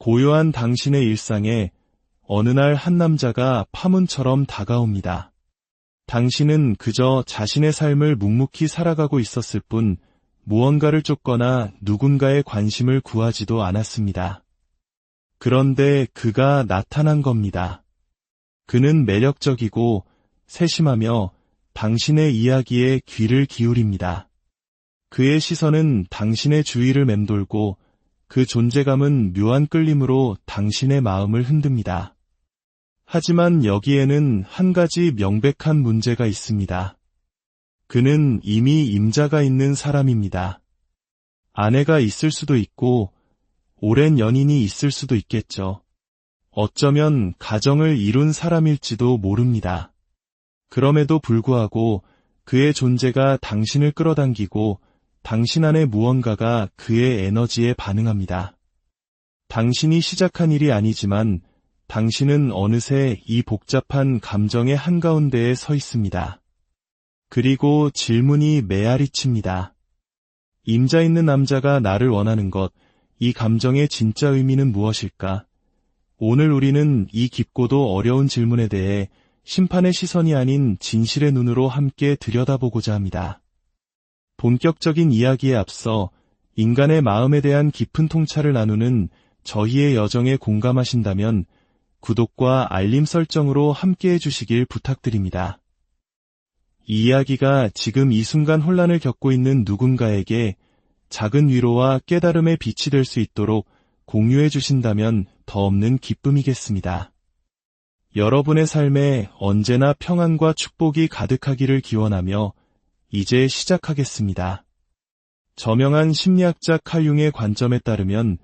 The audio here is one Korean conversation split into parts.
고요한 당신의 일상에 어느 날 한 남자가 파문처럼 다가옵니다. 당신은 그저 자신의 삶을 묵묵히 살아가고 있었을 뿐 무언가를 쫓거나 누군가의 관심을 구하지도 않았습니다. 그런데 그가 나타난 겁니다. 그는 매력적이고 세심하며 당신의 이야기에 귀를 기울입니다. 그의 시선은 당신의 주위를 맴돌고 그 존재감은 묘한 끌림으로 당신의 마음을 흔듭니다. 하지만 여기에는 한 가지 명백한 문제가 있습니다. 그는 이미 임자가 있는 사람입니다. 아내가 있을 수도 있고 오랜 연인이 있을 수도 있겠죠. 어쩌면 가정을 이룬 사람일지도 모릅니다. 그럼에도 불구하고 그의 존재가 당신을 끌어당기고 당신 안에 무언가가 그의 에너지에 반응합니다. 당신이 시작한 일이 아니지만 당신은 어느새 이 복잡한 감정의 한가운데에 서 있습니다. 그리고 질문이 메아리칩니다. 임자 있는 남자가 나를 원하는 것, 이 감정의 진짜 의미는 무엇일까? 오늘 우리는 이 깊고도 어려운 질문에 대해 심판의 시선이 아닌 진실의 눈으로 함께 들여다보고자 합니다. 본격적인 이야기에 앞서 인간의 마음에 대한 깊은 통찰을 나누는 저희의 여정에 공감하신다면 구독과 알림 설정으로 함께 해주시길 부탁드립니다. 이 이야기가 지금 이 순간 혼란을 겪고 있는 누군가에게 작은 위로와 깨달음의 빛이 될 수 있도록 공유해 주신다면 더 없는 기쁨이겠습니다. 여러분의 삶에 언제나 평안과 축복이 가득하기를 기원하며 이제 시작하겠습니다. 저명한 심리학자 칼 융의 관점에 따르면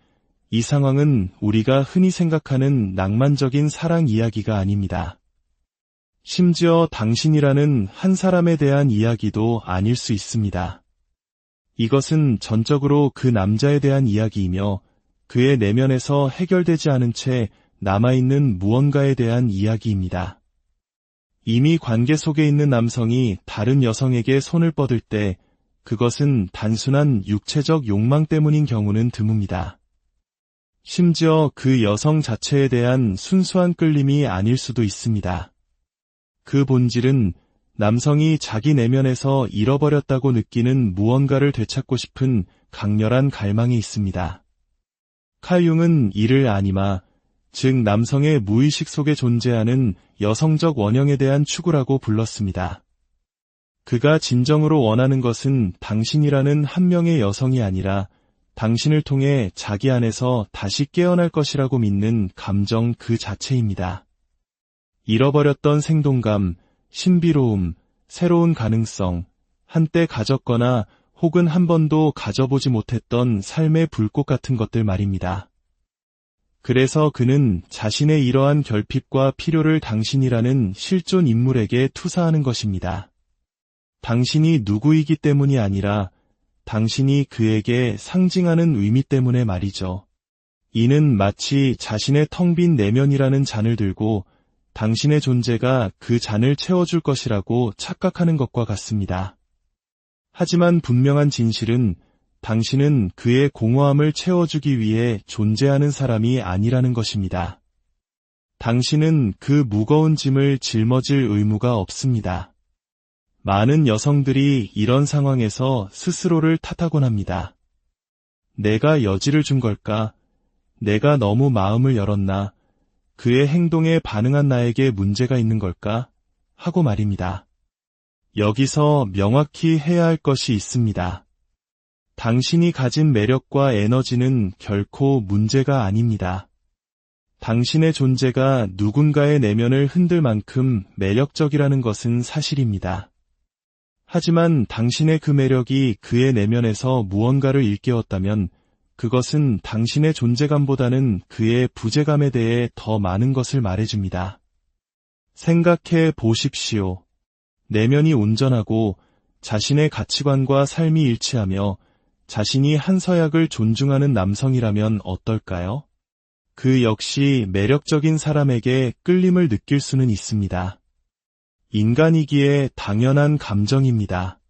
이 상황은 우리가 흔히 생각하는 낭만적인 사랑 이야기가 아닙니다. 심지어 당신이라는 한 사람에 대한 이야기도 아닐 수 있습니다. 이것은 전적으로 그 남자에 대한 이야기이며 그의 내면에서 해결되지 않은 채 남아있는 무언가에 대한 이야기입니다. 이미 관계 속에 있는 남성이 다른 여성에게 손을 뻗을 때 그것은 단순한 육체적 욕망 때문인 경우는 드뭅니다. 심지어 그 여성 자체에 대한 순수한 끌림이 아닐 수도 있습니다. 그 본질은 남성이 자기 내면에서 잃어버렸다고 느끼는 무언가를 되찾고 싶은 강렬한 갈망이 있습니다. 칼 융은 이를 아니마, 즉 남성의 무의식 속에 존재하는 여성적 원형에 대한 추구라고 불렀습니다. 그가 진정으로 원하는 것은 당신이라는 한 명의 여성이 아니라 당신을 통해 자기 안에서 다시 깨어날 것이라고 믿는 감정 그 자체입니다. 잃어버렸던 생동감, 신비로움, 새로운 가능성, 한때 가졌거나 혹은 한 번도 가져보지 못했던 삶의 불꽃 같은 것들 말입니다. 그래서 그는 자신의 이러한 결핍과 필요를 당신이라는 실존 인물에게 투사하는 것입니다. 당신이 누구이기 때문이 아니라 당신이 그에게 상징하는 의미 때문에 말이죠. 이는 마치 자신의 텅 빈 내면이라는 잔을 들고 당신의 존재가 그 잔을 채워줄 것이라고 착각하는 것과 같습니다. 하지만 분명한 진실은 당신은 그의 공허함을 채워주기 위해 존재하는 사람이 아니라는 것입니다. 당신은 그 무거운 짐을 짊어질 의무가 없습니다. 많은 여성들이 이런 상황에서 스스로를 탓하곤 합니다. 내가 여지를 준 걸까? 내가 너무 마음을 열었나? 그의 행동에 반응한 나에게 문제가 있는 걸까? 하고 말입니다. 여기서 명확히 해야 할 것이 있습니다. 당신이 가진 매력과 에너지는 결코 문제가 아닙니다. 당신의 존재가 누군가의 내면을 흔들 만큼 매력적이라는 것은 사실입니다. 하지만 당신의 그 매력이 그의 내면에서 무언가를 일깨웠다면 그것은 당신의 존재감보다는 그의 부재감에 대해 더 많은 것을 말해줍니다. 생각해 보십시오. 내면이 온전하고 자신의 가치관과 삶이 일치하며 자신이 한 서약을 존중하는 남성이라면 어떨까요? 그 역시 매력적인 사람에게 끌림을 느낄 수는 있습니다. 인간이기에 당연한 감정입니다.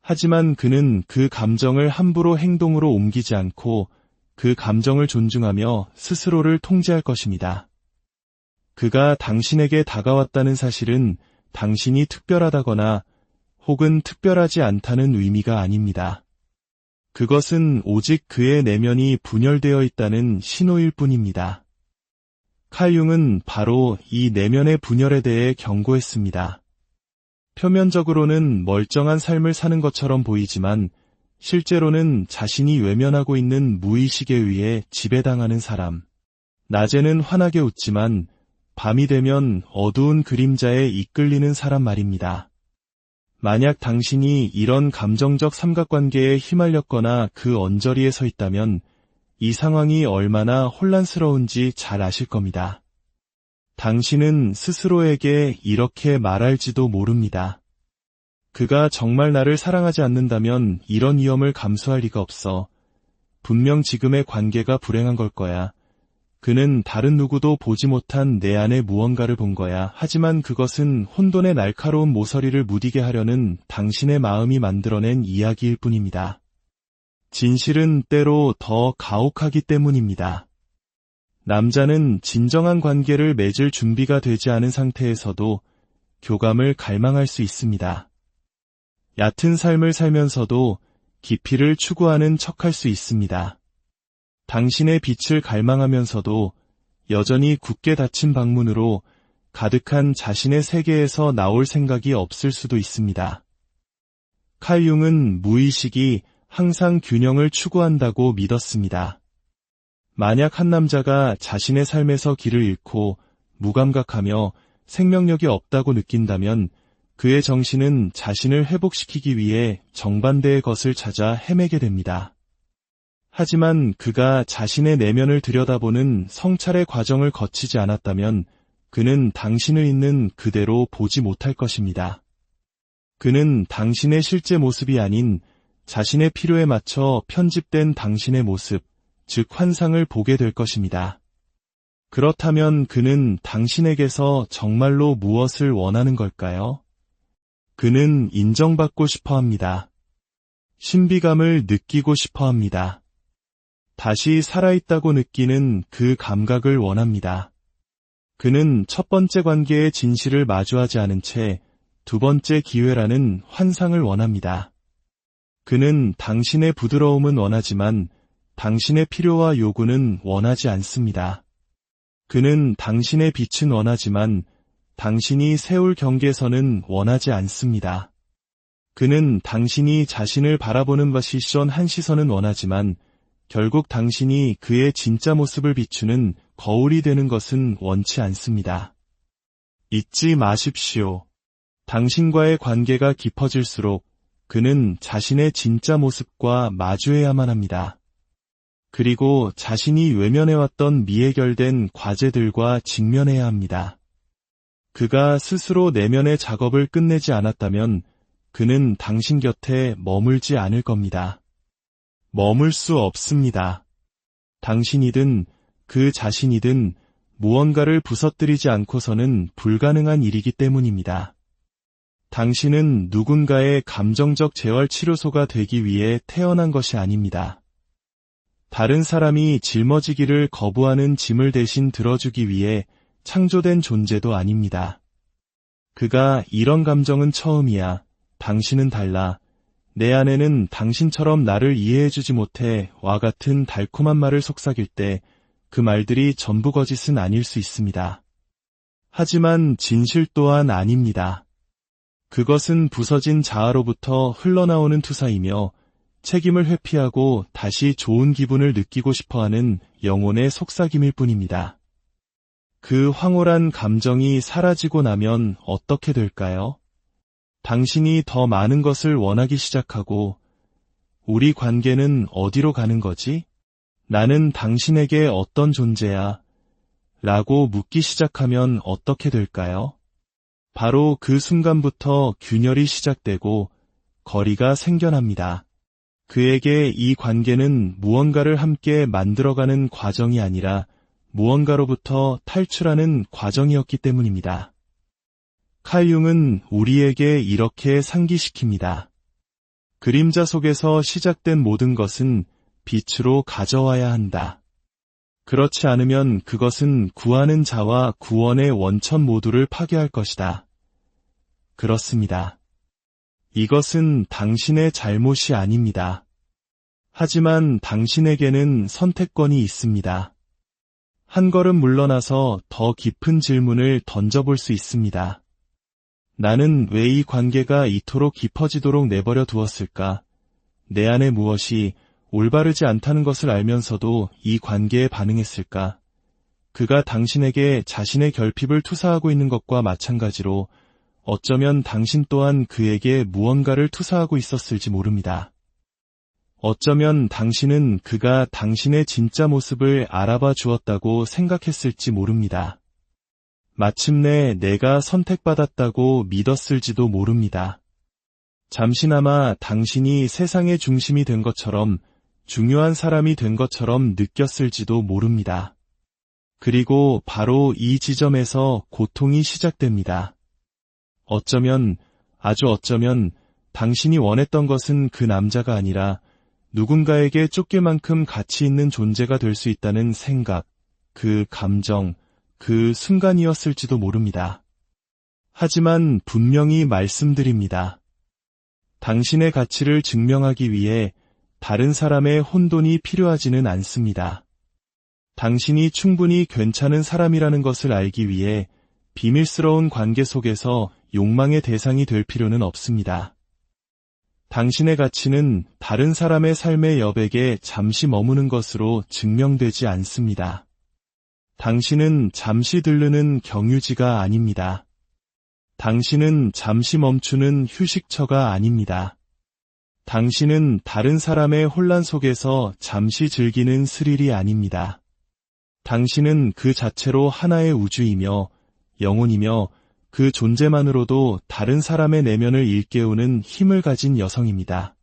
하지만 그는 그 감정을 함부로 행동으로 옮기지 않고 그 감정을 존중하며 스스로를 통제할 것입니다. 그가 당신에게 다가왔다는 사실은 당신이 특별하다거나 혹은 특별하지 않다는 의미가 아닙니다. 그것은 오직 그의 내면이 분열되어 있다는 신호일 뿐입니다. 칼 융은 바로 이 내면의 분열에 대해 경고했습니다. 표면적으로는 멀쩡한 삶을 사는 것처럼 보이지만 실제로는 자신이 외면하고 있는 무의식에 의해 지배당하는 사람. 낮에는 환하게 웃지만 밤이 되면 어두운 그림자에 이끌리는 사람 말입니다. 만약 당신이 이런 감정적 삼각관계에 휘말렸거나 그 언저리에 서 있다면 이 상황이 얼마나 혼란스러운지 잘 아실 겁니다. 당신은 스스로에게 이렇게 말할지도 모릅니다. 그가 정말 나를 사랑하지 않는다면 이런 위험을 감수할 리가 없어. 분명 지금의 관계가 불행한 걸 거야. 그는 다른 누구도 보지 못한 내 안에 무언가를 본 거야. 하지만 그것은 혼돈의 날카로운 모서리를 무디게 하려는 당신의 마음이 만들어낸 이야기일 뿐입니다. 진실은 때로 더 가혹하기 때문입니다. 남자는 진정한 관계를 맺을 준비가 되지 않은 상태에서도 교감을 갈망할 수 있습니다. 얕은 삶을 살면서도 깊이를 추구하는 척할 수 있습니다. 당신의 빛을 갈망하면서도 여전히 굳게 닫힌 방문으로 가득한 자신의 세계에서 나올 생각이 없을 수도 있습니다. 칼 융은 무의식이 항상 균형을 추구한다고 믿었습니다. 만약 한 남자가 자신의 삶에서 길을 잃고 무감각하며 생명력이 없다고 느낀다면 그의 정신은 자신을 회복시키기 위해 정반대의 것을 찾아 헤매게 됩니다. 하지만 그가 자신의 내면을 들여다보는 성찰의 과정을 거치지 않았다면 그는 당신을 있는 그대로 보지 못할 것입니다. 그는 당신의 실제 모습이 아닌 자신의 필요에 맞춰 편집된 당신의 모습, 즉 환상을 보게 될 것입니다. 그렇다면 그는 당신에게서 정말로 무엇을 원하는 걸까요? 그는 인정받고 싶어 합니다. 신비감을 느끼고 싶어 합니다. 다시 살아있다고 느끼는 그 감각을 원합니다. 그는 첫 번째 관계의 진실을 마주하지 않은 채 두 번째 기회라는 환상을 원합니다. 그는 당신의 부드러움은 원하지만 당신의 필요와 요구는 원하지 않습니다. 그는 당신의 빛은 원하지만 당신이 세울 경계선은 원하지 않습니다. 그는 당신이 자신을 바라보는 시선 한 시선은 원하지만 결국 당신이 그의 진짜 모습을 비추는 거울이 되는 것은 원치 않습니다. 잊지 마십시오. 당신과의 관계가 깊어질수록 그는 자신의 진짜 모습과 마주해야만 합니다. 그리고 자신이 외면해왔던 미해결된 과제들과 직면해야 합니다. 그가 스스로 내면의 작업을 끝내지 않았다면 그는 당신 곁에 머물지 않을 겁니다. 머물 수 없습니다. 당신이든 그 자신이든 무언가를 부서뜨리지 않고서는 불가능한 일이기 때문입니다. 당신은 누군가의 감정적 재활치료소가 되기 위해 태어난 것이 아닙니다. 다른 사람이 짊어지기를 거부하는 짐을 대신 들어주기 위해 창조된 존재도 아닙니다. 그가 이런 감정은 처음이야. 당신은 달라. 내 안에는 당신처럼 나를 이해해주지 못해 와 같은 달콤한 말을 속삭일 때 그 말들이 전부 거짓은 아닐 수 있습니다. 하지만 진실 또한 아닙니다. 그것은 부서진 자아로부터 흘러나오는 투사이며 책임을 회피하고 다시 좋은 기분을 느끼고 싶어하는 영혼의 속삭임일 뿐입니다. 그 황홀한 감정이 사라지고 나면 어떻게 될까요? 당신이 더 많은 것을 원하기 시작하고 우리 관계는 어디로 가는 거지? 나는 당신에게 어떤 존재야? 라고 묻기 시작하면 어떻게 될까요? 바로 그 순간부터 균열이 시작되고 거리가 생겨납니다. 그에게 이 관계는 무언가를 함께 만들어가는 과정이 아니라 무언가로부터 탈출하는 과정이었기 때문입니다. 칼 융은 우리에게 이렇게 상기시킵니다. 그림자 속에서 시작된 모든 것은 빛으로 가져와야 한다. 그렇지 않으면 그것은 구하는 자와 구원의 원천 모두를 파괴할 것이다. 그렇습니다. 이것은 당신의 잘못이 아닙니다. 하지만 당신에게는 선택권이 있습니다. 한 걸음 물러나서 더 깊은 질문을 던져볼 수 있습니다. 나는 왜 이 관계가 이토록 깊어지도록 내버려 두었을까? 내 안에 무엇이 올바르지 않다는 것을 알면서도 이 관계에 반응했을까? 그가 당신에게 자신의 결핍을 투사하고 있는 것과 마찬가지로 어쩌면 당신 또한 그에게 무언가를 투사하고 있었을지 모릅니다. 어쩌면 당신은 그가 당신의 진짜 모습을 알아봐 주었다고 생각했을지 모릅니다. 마침내 내가 선택받았다고 믿었을지도 모릅니다. 잠시나마 당신이 세상의 중심이 된 것처럼 중요한 사람이 된 것처럼 느꼈을지도 모릅니다. 그리고 바로 이 지점에서 고통이 시작됩니다. 어쩌면, 아주 어쩌면 당신이 원했던 것은 그 남자가 아니라 누군가에게 쫓길 만큼 가치 있는 존재가 될 수 있다는 생각, 그 감정, 그 순간이었을지도 모릅니다. 하지만 분명히 말씀드립니다. 당신의 가치를 증명하기 위해 다른 사람의 혼돈이 필요하지는 않습니다. 당신이 충분히 괜찮은 사람이라는 것을 알기 위해 비밀스러운 관계 속에서 욕망의 대상이 될 필요는 없습니다. 당신의 가치는 다른 사람의 삶의 여백에 잠시 머무는 것으로 증명되지 않습니다. 당신은 잠시 들르는 경유지가 아닙니다. 당신은 잠시 멈추는 휴식처가 아닙니다. 당신은 다른 사람의 혼란 속에서 잠시 즐기는 스릴이 아닙니다. 당신은 그 자체로 하나의 우주이며 영혼이며 그 존재만으로도 다른 사람의 내면을 일깨우는 힘을 가진 여성입니다.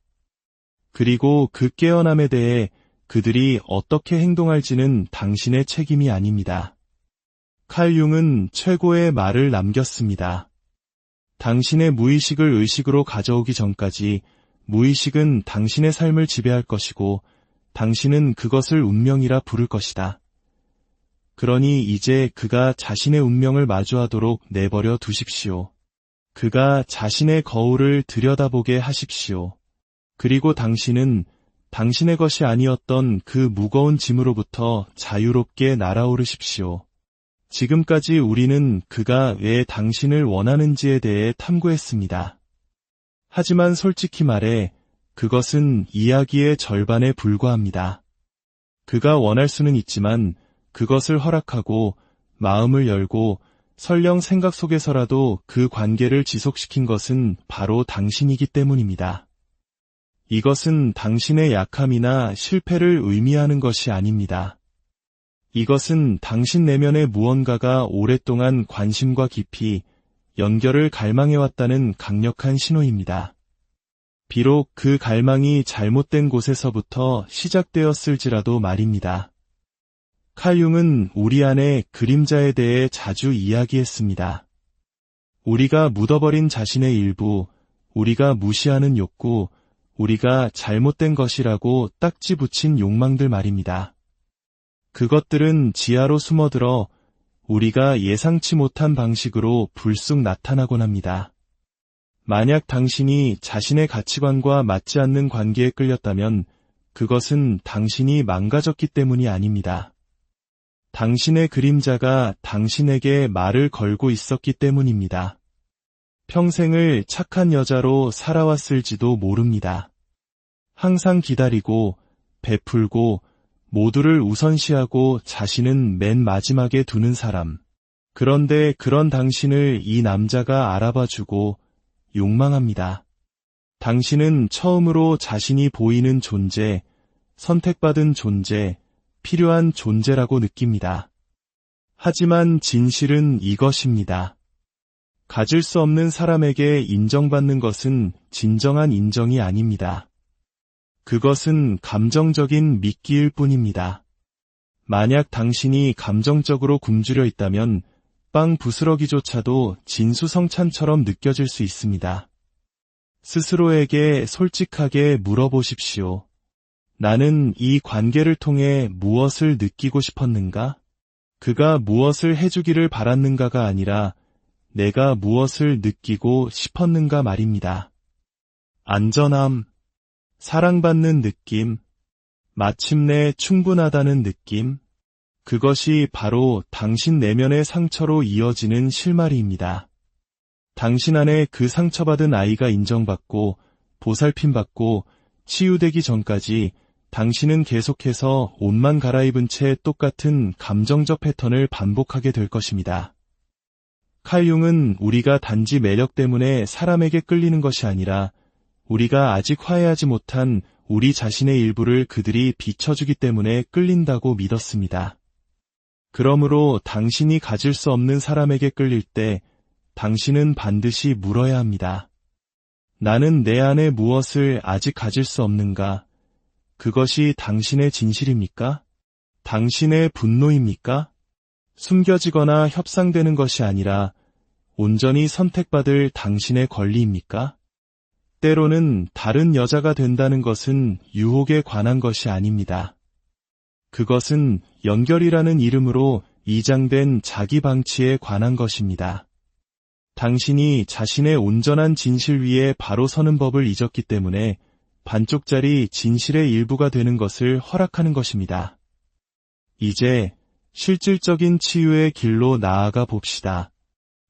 그리고 그 깨어남에 대해 그들이 어떻게 행동할지는 당신의 책임이 아닙니다. 칼 융은 최고의 말을 남겼습니다. 당신의 무의식을 의식으로 가져오기 전까지 무의식은 당신의 삶을 지배할 것이고 당신은 그것을 운명이라 부를 것이다. 그러니 이제 그가 자신의 운명을 마주하도록 내버려 두십시오. 그가 자신의 거울을 들여다보게 하십시오. 그리고 당신은 당신의 것이 아니었던 그 무거운 짐으로부터 자유롭게 날아오르십시오. 지금까지 우리는 그가 왜 당신을 원하는지에 대해 탐구했습니다. 하지만 솔직히 말해 그것은 이야기의 절반에 불과합니다. 그가 원할 수는 있지만 그것을 허락하고 마음을 열고 설령 생각 속에서라도 그 관계를 지속시킨 것은 바로 당신이기 때문입니다. 이것은 당신의 약함이나 실패를 의미하는 것이 아닙니다. 이것은 당신 내면의 무언가가 오랫동안 관심과 깊이 연결을 갈망해왔다는 강력한 신호입니다. 비록 그 갈망이 잘못된 곳에서부터 시작되었을지라도 말입니다. 칼 융은 우리 안의 그림자에 대해 자주 이야기했습니다. 우리가 묻어버린 자신의 일부, 우리가 무시하는 욕구, 우리가 잘못된 것이라고 딱지 붙인 욕망들 말입니다. 그것들은 지하로 숨어들어 우리가 예상치 못한 방식으로 불쑥 나타나곤 합니다. 만약 당신이 자신의 가치관과 맞지 않는 관계에 끌렸다면 그것은 당신이 망가졌기 때문이 아닙니다. 당신의 그림자가 당신에게 말을 걸고 있었기 때문입니다. 평생을 착한 여자로 살아왔을지도 모릅니다. 항상 기다리고, 베풀고, 모두를 우선시하고 자신은 맨 마지막에 두는 사람. 그런데 그런 당신을 이 남자가 알아봐주고 욕망합니다. 당신은 처음으로 자신이 보이는 존재, 선택받은 존재, 필요한 존재라고 느낍니다. 하지만 진실은 이것입니다. 가질 수 없는 사람에게 인정받는 것은 진정한 인정이 아닙니다. 그것은 감정적인 미끼일 뿐입니다. 만약 당신이 감정적으로 굶주려 있다면 빵 부스러기조차도 진수성찬처럼 느껴질 수 있습니다. 스스로에게 솔직하게 물어보십시오. 나는 이 관계를 통해 무엇을 느끼고 싶었는가? 그가 무엇을 해주기를 바랐는가가 아니라 내가 무엇을 느끼고 싶었는가 말입니다. 안전함, 사랑받는 느낌, 마침내 충분하다는 느낌, 그것이 바로 당신 내면의 상처로 이어지는 실마리입니다. 당신 안에 그 상처받은 아이가 인정받고 보살핌받고 치유되기 전까지 당신은 계속해서 옷만 갈아입은 채 똑같은 감정적 패턴을 반복하게 될 것입니다. 칼 융은 우리가 단지 매력 때문에 사람에게 끌리는 것이 아니라 우리가 아직 화해하지 못한 우리 자신의 일부를 그들이 비춰주기 때문에 끌린다고 믿었습니다. 그러므로 당신이 가질 수 없는 사람에게 끌릴 때 당신은 반드시 물어야 합니다. 나는 내 안에 무엇을 아직 가질 수 없는가? 그것이 당신의 진실입니까? 당신의 분노입니까? 숨겨지거나 협상되는 것이 아니라 온전히 선택받을 당신의 권리입니까? 때로는 다른 여자가 된다는 것은 유혹에 관한 것이 아닙니다. 그것은 연결이라는 이름으로 이장된 자기 방치에 관한 것입니다. 당신이 자신의 온전한 진실 위에 바로 서는 법을 잊었기 때문에 반쪽짜리 진실의 일부가 되는 것을 허락하는 것입니다. 이제 실질적인 치유의 길로 나아가 봅시다.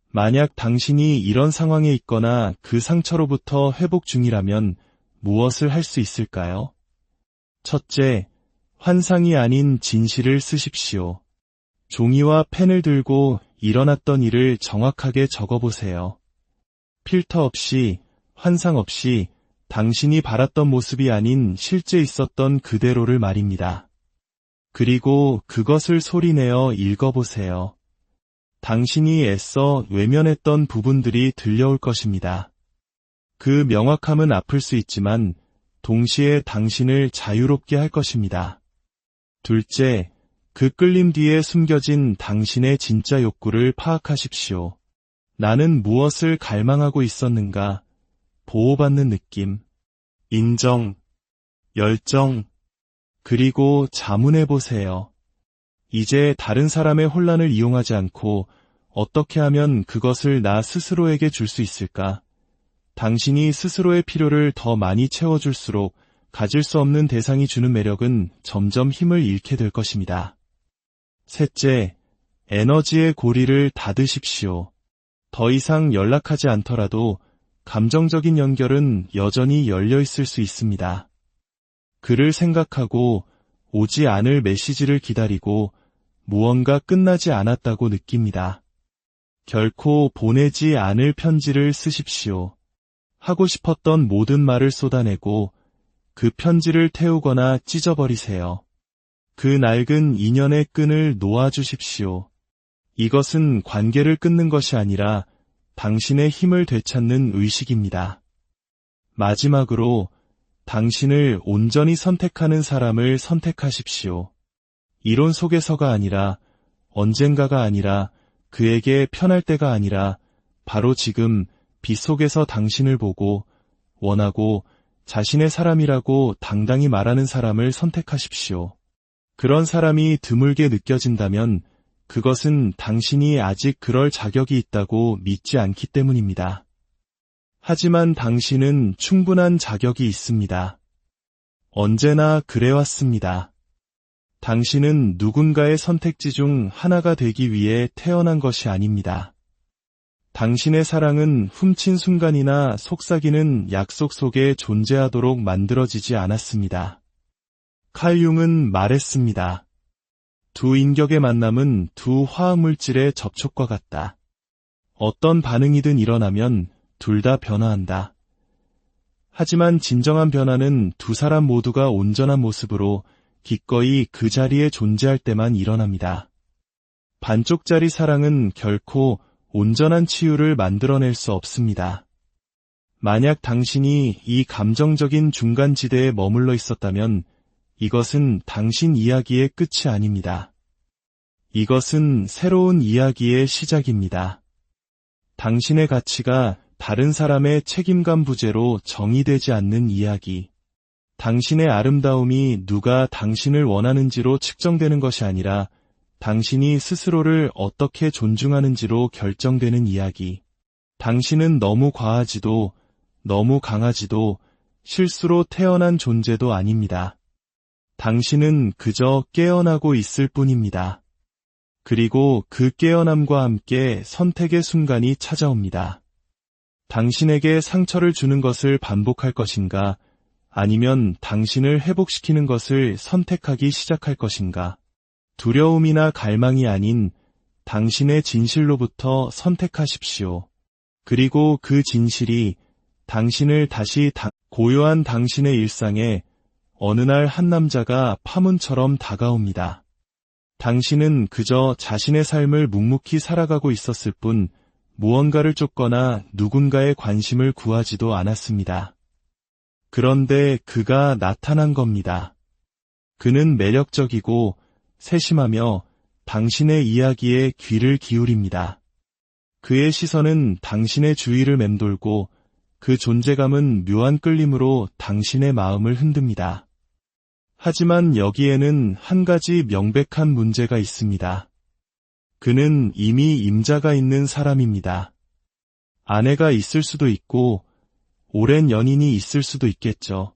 만약 당신이 이런 상황에 있거나 그 상처로부터 회복 중이라면 무엇을 할 수 있을까요? 첫째, 환상이 아닌 진실을 쓰십시오. 종이와 펜을 들고 일어났던 일을 정확하게 적어보세요. 필터 없이, 환상 없이 당신이 바랐던 모습이 아닌 실제 있었던 그대로를 말입니다. 그리고 그것을 소리내어 읽어보세요. 당신이 애써 외면했던 부분들이 들려올 것입니다. 그 명확함은 아플 수 있지만 동시에 당신을 자유롭게 할 것입니다. 둘째, 그 끌림 뒤에 숨겨진 당신의 진짜 욕구를 파악하십시오. 나는 무엇을 갈망하고 있었는가? 보호받는 느낌, 인정, 열정, 그리고 자문해보세요. 이제 다른 사람의 혼란을 이용하지 않고 어떻게 하면 그것을 나 스스로에게 줄 수 있을까? 당신이 스스로의 필요를 더 많이 채워줄수록 가질 수 없는 대상이 주는 매력은 점점 힘을 잃게 될 것입니다. 셋째, 에너지의 고리를 닫으십시오. 더 이상 연락하지 않더라도 감정적인 연결은 여전히 열려 있을 수 있습니다. 그를 생각하고 오지 않을 메시지를 기다리고 무언가 끝나지 않았다고 느낍니다. 결코 보내지 않을 편지를 쓰십시오. 하고 싶었던 모든 말을 쏟아내고 그 편지를 태우거나 찢어버리세요. 그 낡은 인연의 끈을 놓아주십시오. 이것은 관계를 끊는 것이 아니라 당신의 힘을 되찾는 의식입니다. 마지막으로 당신을 온전히 선택하는 사람을 선택하십시오. 이론 속에서가 아니라 언젠가가 아니라 그에게 편할 때가 아니라 바로 지금 빛 속에서 당신을 보고 원하고 자신의 사람이라고 당당히 말하는 사람을 선택하십시오. 그런 사람이 드물게 느껴진다면 그것은 당신이 아직 그럴 자격이 있다고 믿지 않기 때문입니다. 하지만 당신은 충분한 자격이 있습니다. 언제나 그래왔습니다. 당신은 누군가의 선택지 중 하나가 되기 위해 태어난 것이 아닙니다. 당신의 사랑은 훔친 순간이나 속삭이는 약속 속에 존재하도록 만들어지지 않았습니다. 칼 융은 말했습니다. 두 인격의 만남은 두 화학물질의 접촉과 같다. 어떤 반응이든 일어나면 둘 다 변화한다. 하지만 진정한 변화는 두 사람 모두가 온전한 모습으로 기꺼이 그 자리에 존재할 때만 일어납니다. 반쪽짜리 사랑은 결코 온전한 치유를 만들어낼 수 없습니다. 만약 당신이 이 감정적인 중간지대에 머물러 있었다면 이것은 당신 이야기의 끝이 아닙니다. 이것은 새로운 이야기의 시작입니다. 당신의 가치가 다른 사람의 책임감 부재로 정의되지 않는 이야기. 당신의 아름다움이 누가 당신을 원하는지로 측정되는 것이 아니라 당신이 스스로를 어떻게 존중하는지로 결정되는 이야기. 당신은 너무 과하지도 너무 강하지도 실수로 태어난 존재도 아닙니다. 당신은 그저 깨어나고 있을 뿐입니다. 그리고 그 깨어남과 함께 선택의 순간이 찾아옵니다. 당신에게 상처를 주는 것을 반복할 것인가, 아니면 당신을 회복시키는 것을 선택하기 시작할 것인가. 두려움이나 갈망이 아닌 당신의 진실로부터 선택하십시오. 그리고 그 진실이 당신을 다시 고요한 당신의 일상에 어느 날 한 남자가 파문처럼 다가옵니다. 당신은 그저 자신의 삶을 묵묵히 살아가고 있었을 뿐 무언가를 쫓거나 누군가의 관심을 구하지도 않았습니다. 그런데 그가 나타난 겁니다. 그는 매력적이고 세심하며 당신의 이야기에 귀를 기울입니다. 그의 시선은 당신의 주위를 맴돌고 그 존재감은 묘한 끌림으로 당신의 마음을 흔듭니다. 하지만 여기에는 한 가지 명백한 문제가 있습니다. 그는 이미 임자가 있는 사람입니다. 아내가 있을 수도 있고 오랜 연인이 있을 수도 있겠죠.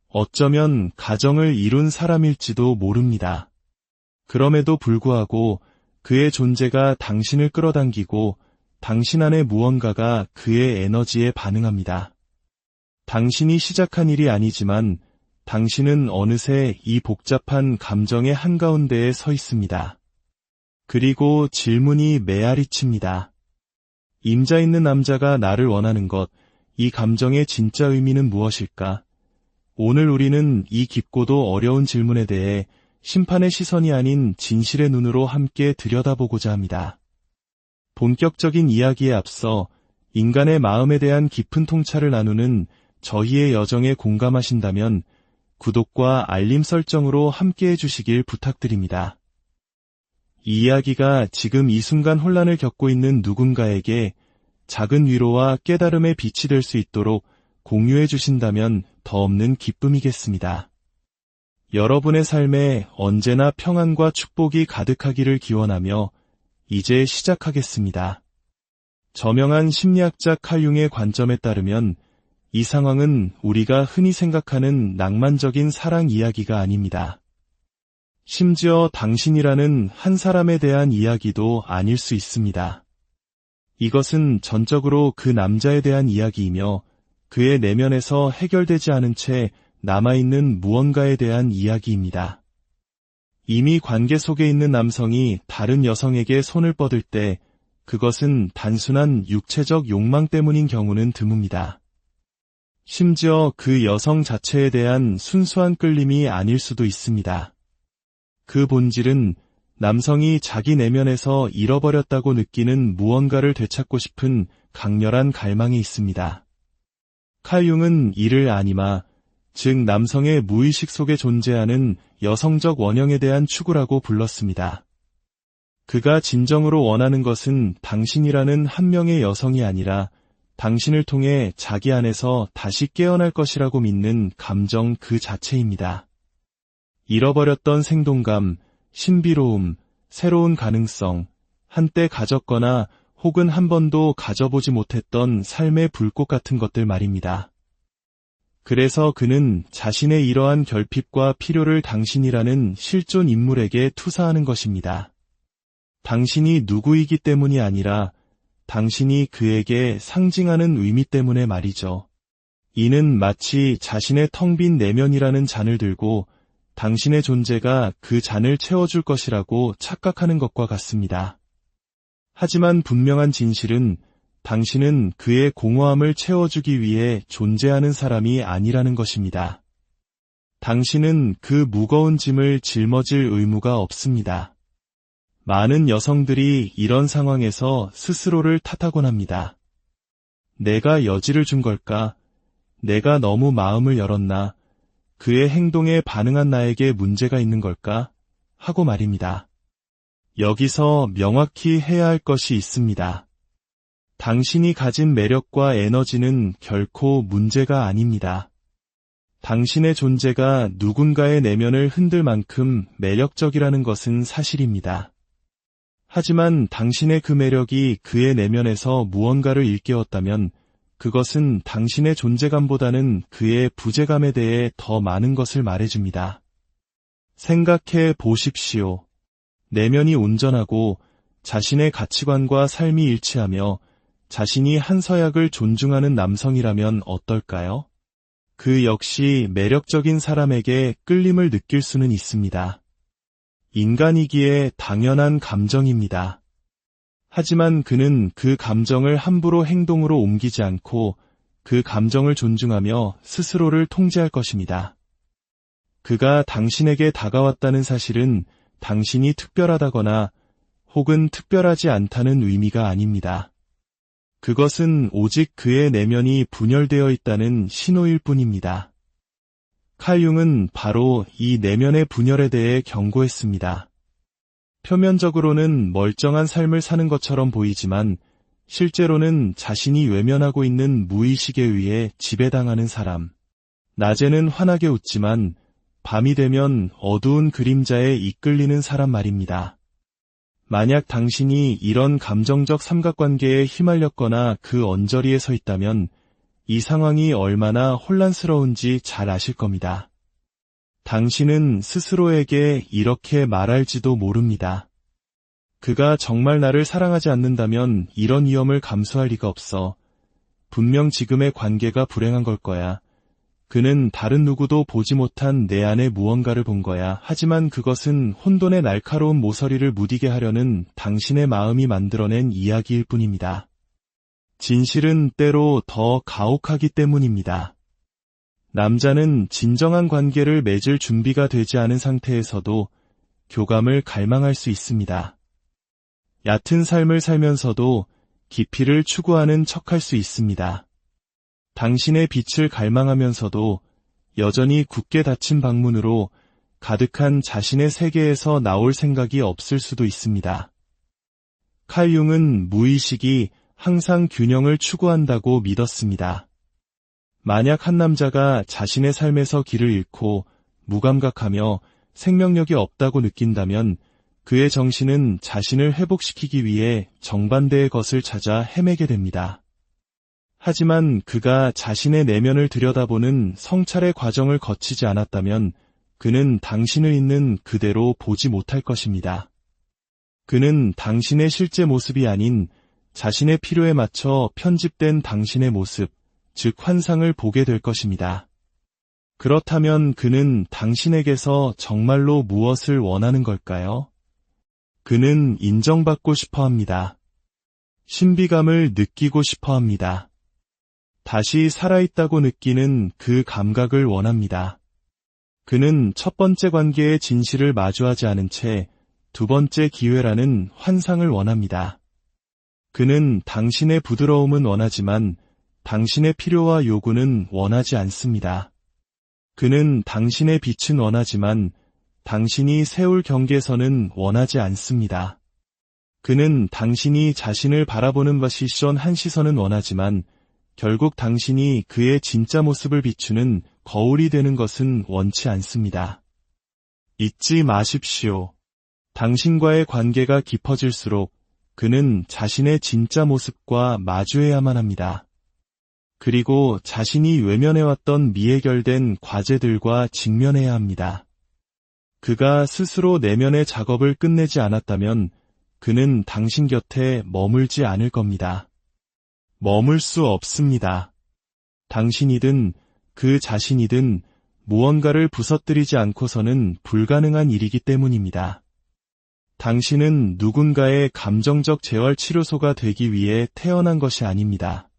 어쩌면 가정을 이룬 사람일지도 모릅니다. 그럼에도 불구하고 그의 존재가 당신을 끌어당기고 당신 안에 무언가가 그의 에너지에 반응합니다. 당신이 시작한 일이 아니지만 당신은 어느새 이 복잡한 감정의 한가운데에 서 있습니다. 그리고 질문이 메아리칩니다. 임자 있는 남자가 나를 원하는 것, 이 감정의 진짜 의미는 무엇일까? 오늘 우리는 이 깊고도 어려운 질문에 대해 심판의 시선이 아닌 진실의 눈으로 함께 들여다보고자 합니다. 본격적인 이야기에 앞서 인간의 마음에 대한 깊은 통찰을 나누는 저희의 여정에 공감하신다면 구독과 알림 설정으로 함께해 주시길 부탁드립니다. 이 이야기가 지금 이 순간 혼란을 겪고 있는 누군가에게 작은 위로와 깨달음의 빛이 될 수 있도록 공유해 주신다면 더 없는 기쁨이겠습니다. 여러분의 삶에 언제나 평안과 축복이 가득하기를 기원하며 이제 시작하겠습니다. 저명한 심리학자 칼 융의 관점에 따르면 이 상황은 우리가 흔히 생각하는 낭만적인 사랑 이야기가 아닙니다. 심지어 당신이라는 한 사람에 대한 이야기도 아닐 수 있습니다. 이것은 전적으로 그 남자에 대한 이야기이며 그의 내면에서 해결되지 않은 채 남아있는 무언가에 대한 이야기입니다. 이미 관계 속에 있는 남성이 다른 여성에게 손을 뻗을 때 그것은 단순한 육체적 욕망 때문인 경우는 드뭅니다. 심지어 그 여성 자체에 대한 순수한 끌림이 아닐 수도 있습니다. 그 본질은 남성이 자기 내면에서 잃어버렸다고 느끼는 무언가를 되찾고 싶은 강렬한 갈망에 있습니다. 칼 융은 이를 아니마, 즉 남성의 무의식 속에 존재하는 여성적 원형에 대한 추구라고 불렀습니다. 그가 진정으로 원하는 것은 당신이라는 한 명의 여성이 아니라 당신을 통해 자기 안에서 다시 깨어날 것이라고 믿는 감정 그 자체입니다. 잃어버렸던 생동감, 신비로움, 새로운 가능성, 한때 가졌거나 혹은 한 번도 가져보지 못했던 삶의 불꽃 같은 것들 말입니다. 그래서 그는 자신의 이러한 결핍과 필요를 당신이라는 실존 인물에게 투사하는 것입니다. 당신이 누구이기 때문이 아니라 당신이 그에게 상징하는 의미 때문에 말이죠. 이는 마치 자신의 텅 빈 내면이라는 잔을 들고 당신의 존재가 그 잔을 채워줄 것이라고 착각하는 것과 같습니다. 하지만 분명한 진실은 당신은 그의 공허함을 채워주기 위해 존재하는 사람이 아니라는 것입니다. 당신은 그 무거운 짐을 짊어질 의무가 없습니다. 많은 여성들이 이런 상황에서 스스로를 탓하곤 합니다. 내가 여지를 준 걸까? 내가 너무 마음을 열었나? 그의 행동에 반응한 나에게 문제가 있는 걸까? 하고 말입니다. 여기서 명확히 해야 할 것이 있습니다. 당신이 가진 매력과 에너지는 결코 문제가 아닙니다. 당신의 존재가 누군가의 내면을 흔들 만큼 매력적이라는 것은 사실입니다. 하지만 당신의 그 매력이 그의 내면에서 무언가를 일깨웠다면 그것은 당신의 존재감보다는 그의 부재감에 대해 더 많은 것을 말해줍니다. 생각해 보십시오. 내면이 온전하고 자신의 가치관과 삶이 일치하며 자신이 한 서약을 존중하는 남성이라면 어떨까요? 그 역시 매력적인 사람에게 끌림을 느낄 수는 있습니다. 인간이기에 당연한 감정입니다. 하지만 그는 그 감정을 함부로 행동으로 옮기지 않고 그 감정을 존중하며 스스로를 통제할 것입니다. 그가 당신에게 다가왔다는 사실은 당신이 특별하다거나 혹은 특별하지 않다는 의미가 아닙니다. 그것은 오직 그의 내면이 분열되어 있다는 신호일 뿐입니다. 칼 융은 바로 이 내면의 분열에 대해 경고했습니다. 표면적으로는 멀쩡한 삶을 사는 것처럼 보이지만 실제로는 자신이 외면하고 있는 무의식에 의해 지배당하는 사람. 낮에는 환하게 웃지만 밤이 되면 어두운 그림자에 이끌리는 사람 말입니다. 만약 당신이 이런 감정적 삼각관계에 휘말렸거나 그 언저리에 서 있다면 이 상황이 얼마나 혼란스러운지 잘 아실 겁니다. 당신은 스스로에게 이렇게 말할지도 모릅니다. 그가 정말 나를 사랑하지 않는다면 이런 위험을 감수할 리가 없어. 분명 지금의 관계가 불행한 걸 거야. 그는 다른 누구도 보지 못한 내 안에 무언가를 본 거야. 하지만 그것은 혼돈의 날카로운 모서리를 무디게 하려는 당신의 마음이 만들어낸 이야기일 뿐입니다. 진실은 때로 더 가혹하기 때문입니다. 남자는 진정한 관계를 맺을 준비가 되지 않은 상태에서도 교감을 갈망할 수 있습니다. 얕은 삶을 살면서도 깊이를 추구하는 척할 수 있습니다. 당신의 빛을 갈망하면서도 여전히 굳게 닫힌 방문으로 가득한 자신의 세계에서 나올 생각이 없을 수도 있습니다. 칼 융은 무의식이 항상 균형을 추구한다고 믿었습니다. 만약 한 남자가 자신의 삶에서 길을 잃고 무감각하며 생명력이 없다고 느낀다면 그의 정신은 자신을 회복시키기 위해 정반대의 것을 찾아 헤매게 됩니다. 하지만 그가 자신의 내면을 들여다보는 성찰의 과정을 거치지 않았다면 그는 당신을 있는 그대로 보지 못할 것입니다. 그는 당신의 실제 모습이 아닌 자신의 필요에 맞춰 편집된 당신의 모습, 즉 환상을 보게 될 것입니다. 그렇다면 그는 당신에게서 정말로 무엇을 원하는 걸까요? 그는 인정받고 싶어 합니다. 신비감을 느끼고 싶어 합니다. 다시 살아있다고 느끼는 그 감각을 원합니다. 그는 첫 번째 관계의 진실을 마주하지 않은 채 두 번째 기회라는 환상을 원합니다. 그는 당신의 부드러움은 원하지만 당신의 필요와 요구는 원하지 않습니다. 그는 당신의 빛은 원하지만 당신이 세울 경계선은 원하지 않습니다. 그는 당신이 자신을 바라보는 시선 한 시선은 원하지만 결국 당신이 그의 진짜 모습을 비추는 거울이 되는 것은 원치 않습니다. 잊지 마십시오. 당신과의 관계가 깊어질수록 그는 자신의 진짜 모습과 마주해야만 합니다. 그리고 자신이 외면해왔던 미해결된 과제들과 직면해야 합니다. 그가 스스로 내면의 작업을 끝내지 않았다면 그는 당신 곁에 머물지 않을 겁니다. 머물 수 없습니다. 당신이든 그 자신이든 무언가를 부서뜨리지 않고서는 불가능한 일이기 때문입니다. 당신은 누군가의 감정적 재활치료소가 되기 위해 태어난 것이 아닙니다.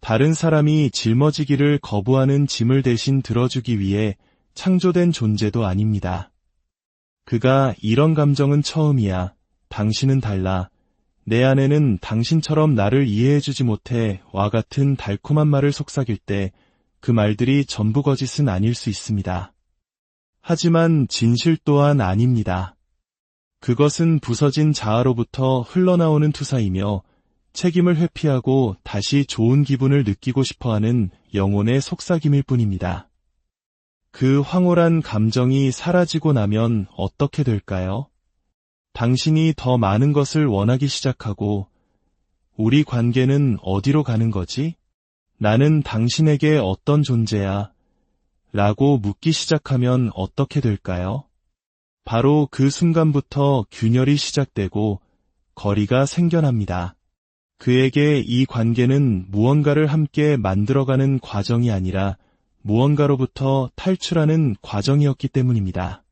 다른 사람이 짊어지기를 거부하는 짐을 대신 들어주기 위해 창조된 존재도 아닙니다. 그가 이런 감정은 처음이야. 당신은 달라. 내 아내는 당신처럼 나를 이해해주지 못해 와 같은 달콤한 말을 속삭일 때 그 말들이 전부 거짓은 아닐 수 있습니다. 하지만 진실 또한 아닙니다. 그것은 부서진 자아로부터 흘러나오는 투사이며 책임을 회피하고 다시 좋은 기분을 느끼고 싶어하는 영혼의 속삭임일 뿐입니다. 그 황홀한 감정이 사라지고 나면 어떻게 될까요? 당신이 더 많은 것을 원하기 시작하고 우리 관계는 어디로 가는 거지? 나는 당신에게 어떤 존재야? 라고 묻기 시작하면 어떻게 될까요? 바로 그 순간부터 균열이 시작되고 거리가 생겨납니다. 그에게 이 관계는 무언가를 함께 만들어가는 과정이 아니라 무언가로부터 탈출하는 과정이었기 때문입니다.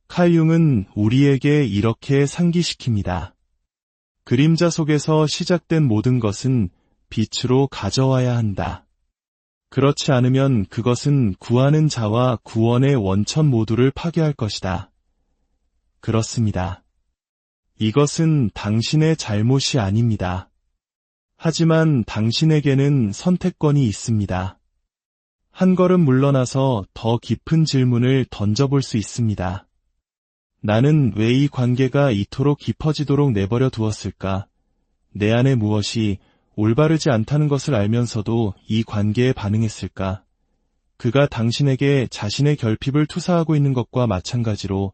칼 융은 우리에게 이렇게 상기시킵니다. 그림자 속에서 시작된 모든 것은 빛으로 가져와야 한다. 그렇지 않으면 그것은 구하는 자와 구원의 원천 모두를 파괴할 것이다. 그렇습니다. 이것은 당신의 잘못이 아닙니다. 하지만 당신에게는 선택권이 있습니다. 한 걸음 물러나서 더 깊은 질문을 던져볼 수 있습니다. 나는 왜 이 관계가 이토록 깊어지도록 내버려 두었을까? 내 안에 무엇이 올바르지 않다는 것을 알면서도 이 관계에 반응했을까? 그가 당신에게 자신의 결핍을 투사하고 있는 것과 마찬가지로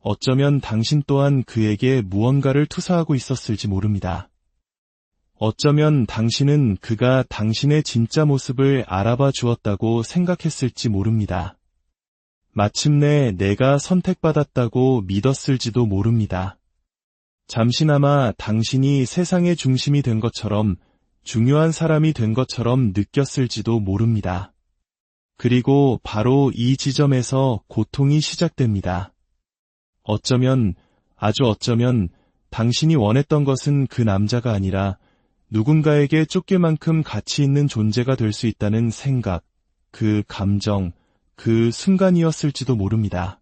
어쩌면 당신 또한 그에게 무언가를 투사하고 있었을지 모릅니다. 어쩌면 당신은 그가 당신의 진짜 모습을 알아봐 주었다고 생각했을지 모릅니다. 마침내 내가 선택받았다고 믿었을지도 모릅니다. 잠시나마 당신이 세상의 중심이 된 것처럼 중요한 사람이 된 것처럼 느꼈을지도 모릅니다. 그리고 바로 이 지점에서 고통이 시작됩니다. 어쩌면, 아주 어쩌면 당신이 원했던 것은 그 남자가 아니라 누군가에게 쫓길 만큼 가치 있는 존재가 될 수 있다는 생각, 그 감정, 그 순간이었을지도 모릅니다.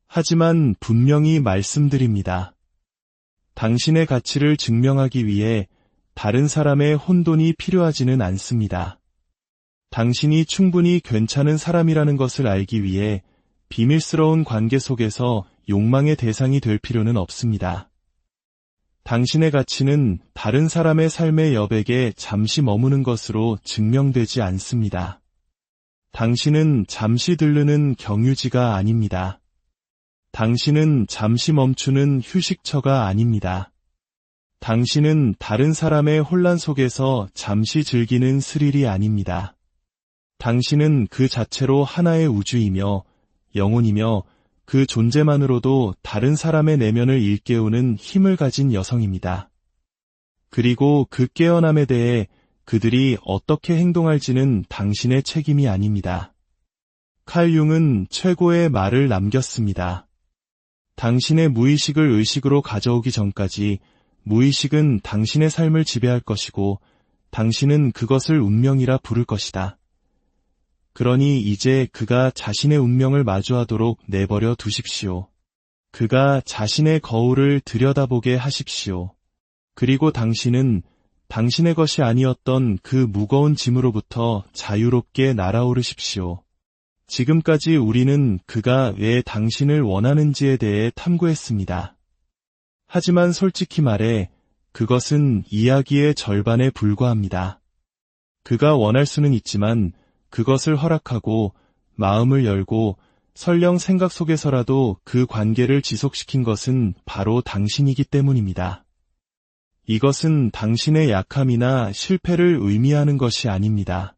하지만 분명히 말씀드립니다. 당신의 가치를 증명하기 위해 다른 사람의 혼돈이 필요하지는 않습니다. 당신이 충분히 괜찮은 사람이라는 것을 알기 위해 비밀스러운 관계 속에서 욕망의 대상이 될 필요는 없습니다. 당신의 가치는 다른 사람의 삶의 여백에 잠시 머무는 것으로 증명되지 않습니다. 당신은 잠시 들르는 경유지가 아닙니다. 당신은 잠시 멈추는 휴식처가 아닙니다. 당신은 다른 사람의 혼란 속에서 잠시 즐기는 스릴이 아닙니다. 당신은 그 자체로 하나의 우주이며 영혼이며 그 존재만으로도 다른 사람의 내면을 일깨우는 힘을 가진 여성입니다. 그리고 그 깨어남에 대해 그들이 어떻게 행동할지는 당신의 책임이 아닙니다. 칼 융은 최고의 말을 남겼습니다. 당신의 무의식을 의식으로 가져오기 전까지 무의식은 당신의 삶을 지배할 것이고 당신은 그것을 운명이라 부를 것이다. 그러니 이제 그가 자신의 운명을 마주하도록 내버려 두십시오. 그가 자신의 거울을 들여다보게 하십시오. 그리고 당신은 당신의 것이 아니었던 그 무거운 짐으로부터 자유롭게 날아오르십시오. 지금까지 우리는 그가 왜 당신을 원하는지에 대해 탐구했습니다. 하지만 솔직히 말해 그것은 이야기의 절반에 불과합니다. 그가 원할 수는 있지만 그것을 허락하고 마음을 열고 설령 생각 속에서라도 그 관계를 지속시킨 것은 바로 당신이기 때문입니다. 이것은 당신의 약함이나 실패를 의미하는 것이 아닙니다.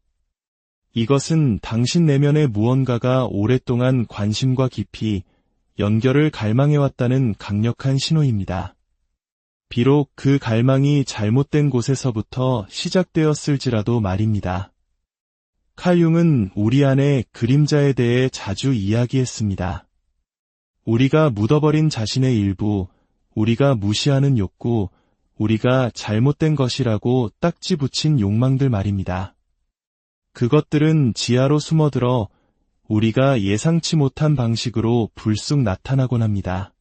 이것은 당신 내면의 무언가가 오랫동안 관심과 깊이 연결을 갈망해왔다는 강력한 신호입니다. 비록 그 갈망이 잘못된 곳에서부터 시작되었을지라도 말입니다. 칼 융은 우리 안의 그림자에 대해 자주 이야기했습니다. 우리가 묻어버린 자신의 일부, 우리가 무시하는 욕구, 우리가 잘못된 것이라고 딱지 붙인 욕망들 말입니다. 그것들은 지하로 숨어들어 우리가 예상치 못한 방식으로 불쑥 나타나곤 합니다.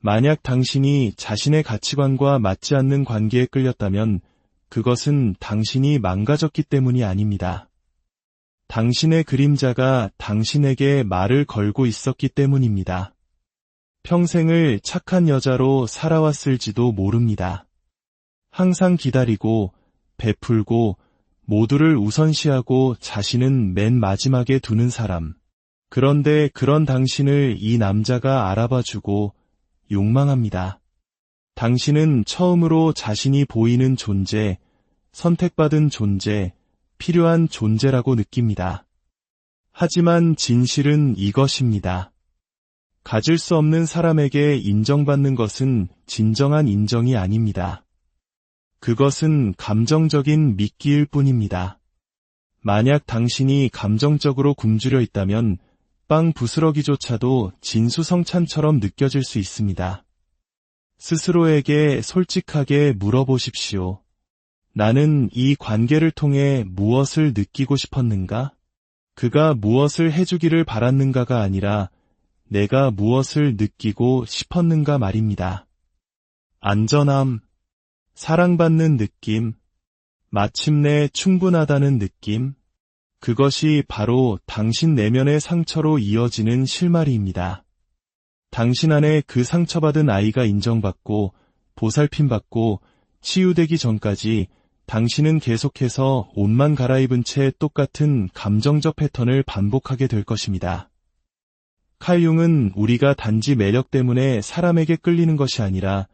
만약 당신이 자신의 가치관과 맞지 않는 관계에 끌렸다면 그것은 당신이 망가졌기 때문이 아닙니다. 당신의 그림자가 당신에게 말을 걸고 있었기 때문입니다. 평생을 착한 여자로 살아왔을지도 모릅니다. 항상 기다리고 베풀고 모두를 우선시하고 자신은 맨 마지막에 두는 사람. 그런데 그런 당신을 이 남자가 알아봐주고 욕망합니다. 당신은 처음으로 자신이 보이는 존재, 선택받은 존재, 필요한 존재라고 느낍니다. 하지만 진실은 이것입니다. 가질 수 없는 사람에게 인정받는 것은 진정한 인정이 아닙니다. 그것은 감정적인 미끼일 뿐입니다. 만약 당신이 감정적으로 굶주려 있다면 빵 부스러기조차도 진수성찬처럼 느껴질 수 있습니다. 스스로에게 솔직하게 물어보십시오. 나는 이 관계를 통해 무엇을 느끼고 싶었는가? 그가 무엇을 해주기를 바랐는가가 아니라 내가 무엇을 느끼고 싶었는가 말입니다. 안전함, 사랑받는 느낌, 마침내 충분하다는 느낌, 그것이 바로 당신 내면의 상처로 이어지는 실마리입니다. 당신 안에 그 상처받은 아이가 인정받고 보살핌받고 치유되기 전까지 당신은 계속해서 옷만 갈아입은 채 똑같은 감정적 패턴을 반복하게 될 것입니다. 칼 융은 우리가 단지 매력 때문에 사람에게 끌리는 것이 아니라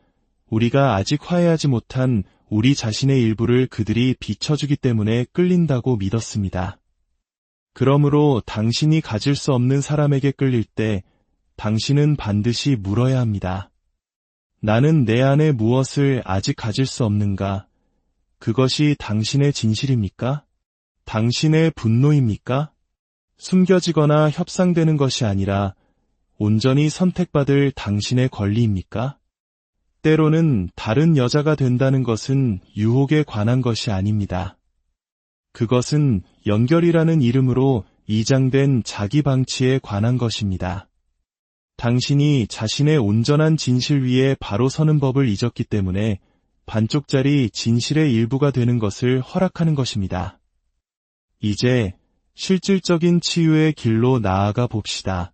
우리가 아직 화해하지 못한 우리 자신의 일부를 그들이 비춰주기 때문에 끌린다고 믿었습니다. 그러므로 당신이 가질 수 없는 사람에게 끌릴 때 당신은 반드시 물어야 합니다. 나는 내 안에 무엇을 아직 가질 수 없는가? 그것이 당신의 진실입니까? 당신의 분노입니까? 숨겨지거나 협상되는 것이 아니라 온전히 선택받을 당신의 권리입니까? 때로는 다른 여자가 된다는 것은 유혹에 관한 것이 아닙니다. 그것은 연결이라는 이름으로 이장된 자기 방치에 관한 것입니다. 당신이 자신의 온전한 진실 위에 바로 서는 법을 잊었기 때문에 반쪽짜리 진실의 일부가 되는 것을 허락하는 것입니다. 이제 실질적인 치유의 길로 나아가 봅시다.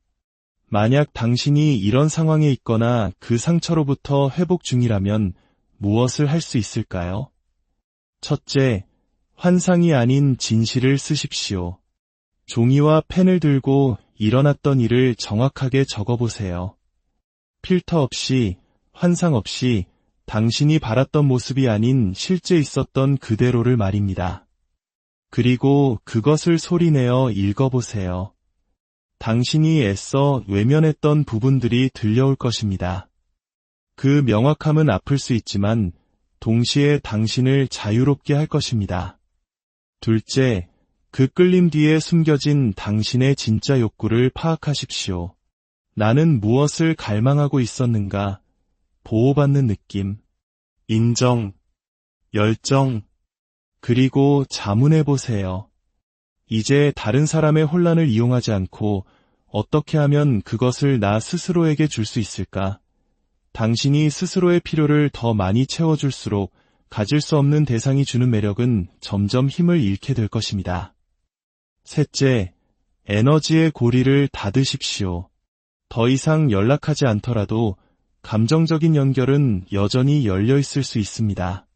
만약 당신이 이런 상황에 있거나 그 상처로부터 회복 중이라면 무엇을 할 수 있을까요? 첫째, 환상이 아닌 진실을 쓰십시오. 종이와 펜을 들고 일어났던 일을 정확하게 적어보세요. 필터 없이, 환상 없이 당신이 바랐던 모습이 아닌 실제 있었던 그대로를 말입니다. 그리고 그것을 소리내어 읽어보세요. 당신이 애써 외면했던 부분들이 들려올 것입니다. 그 명확함은 아플 수 있지만 동시에 당신을 자유롭게 할 것입니다. 둘째, 그 끌림 뒤에 숨겨진 당신의 진짜 욕구를 파악하십시오. 나는 무엇을 갈망하고 있었는가? 보호받는 느낌, 인정, 열정, 그리고 자문해보세요. 이제 다른 사람의 혼란을 이용하지 않고 어떻게 하면 그것을 나 스스로에게 줄 수 있을까? 당신이 스스로의 필요를 더 많이 채워줄수록 가질 수 없는 대상이 주는 매력은 점점 힘을 잃게 될 것입니다. 셋째, 에너지의 고리를 닫으십시오. 더 이상 연락하지 않더라도 감정적인 연결은 여전히 열려 있을 수 있습니다.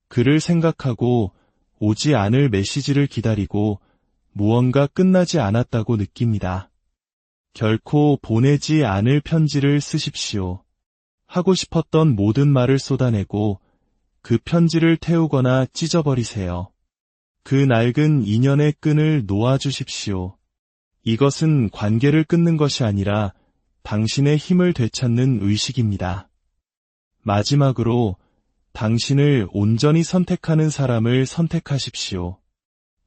그를 생각하고 오지 않을 메시지를 기다리고 무언가 끝나지 않았다고 느낍니다. 결코 보내지 않을 편지를 쓰십시오. 하고 싶었던 모든 말을 쏟아내고 그 편지를 태우거나 찢어버리세요. 그 낡은 인연의 끈을 놓아주십시오. 이것은 관계를 끊는 것이 아니라 당신의 힘을 되찾는 의식입니다. 마지막으로 당신을 온전히 선택하는 사람을 선택하십시오.